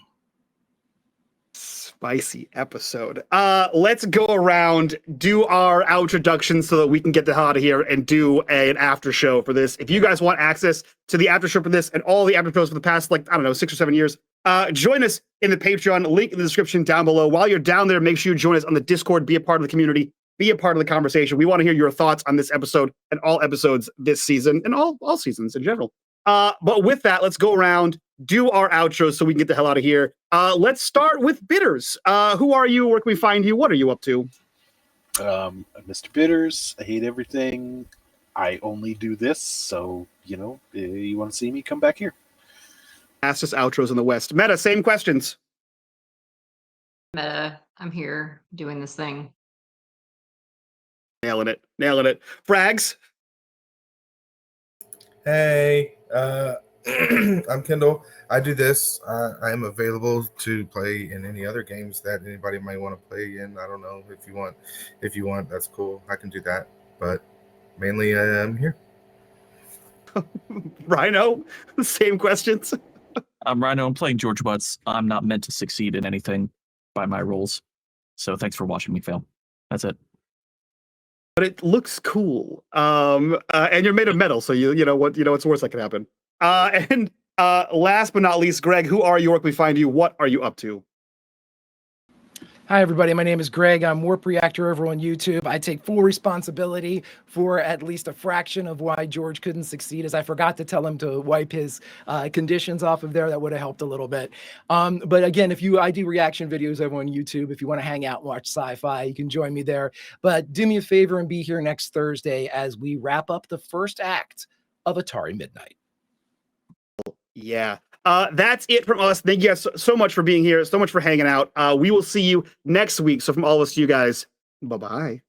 Spicy episode. Let's go around, do our introduction so that we can get the hell out of here and do an after show for this. If you guys want access to the after show for this and all the after shows for the past, 6 or 7 years, join us in the Patreon, link in the description down below. While you're down there, make sure you join us on the Discord, be a part of the community, be a part of the conversation. We want to hear your thoughts on this episode and all episodes this season and all seasons in general. But with that, let's go around, do our outros so we can get the hell out of here. Let's start with Bitters. Who are you? Where can we find you? What are you up to?
Mr. Bitters, I hate everything. I only do this, so, you want to see me, come back here.
Fastest outros in the West. Meta, same questions.
Meta, I'm here doing this thing.
Nailing it. Frags.
Hey, I'm Kendall. I do this. I am available to play in any other games that anybody might want to play in. I don't know if you want, that's cool. I can do that, but mainly I'm here.
Rhino, same questions.
I'm Rhino. I'm playing George Butts. I'm not meant to succeed in anything by my rules. So thanks for watching me fail. That's it.
But it looks cool. And you're made of metal, so you know what's worse that could happen. And last but not least, Greg, who are you? Where can we find you? What are you up to?
Hi, everybody. My name is Greg. I'm Warp Reactor over on YouTube. I take full responsibility for at least a fraction of why George couldn't succeed, as I forgot to tell him to wipe his conditions off of there. That would have helped a little bit. But again, I do reaction videos over on YouTube. If you want to hang out and watch sci-fi, you can join me there. But do me a favor and be here next Thursday as we wrap up the first act of Atari Midnight.
Yeah. That's it from us. Thank you guys so much for being here, so much for hanging out. We will see you next week. So from all of us to you guys, bye-bye.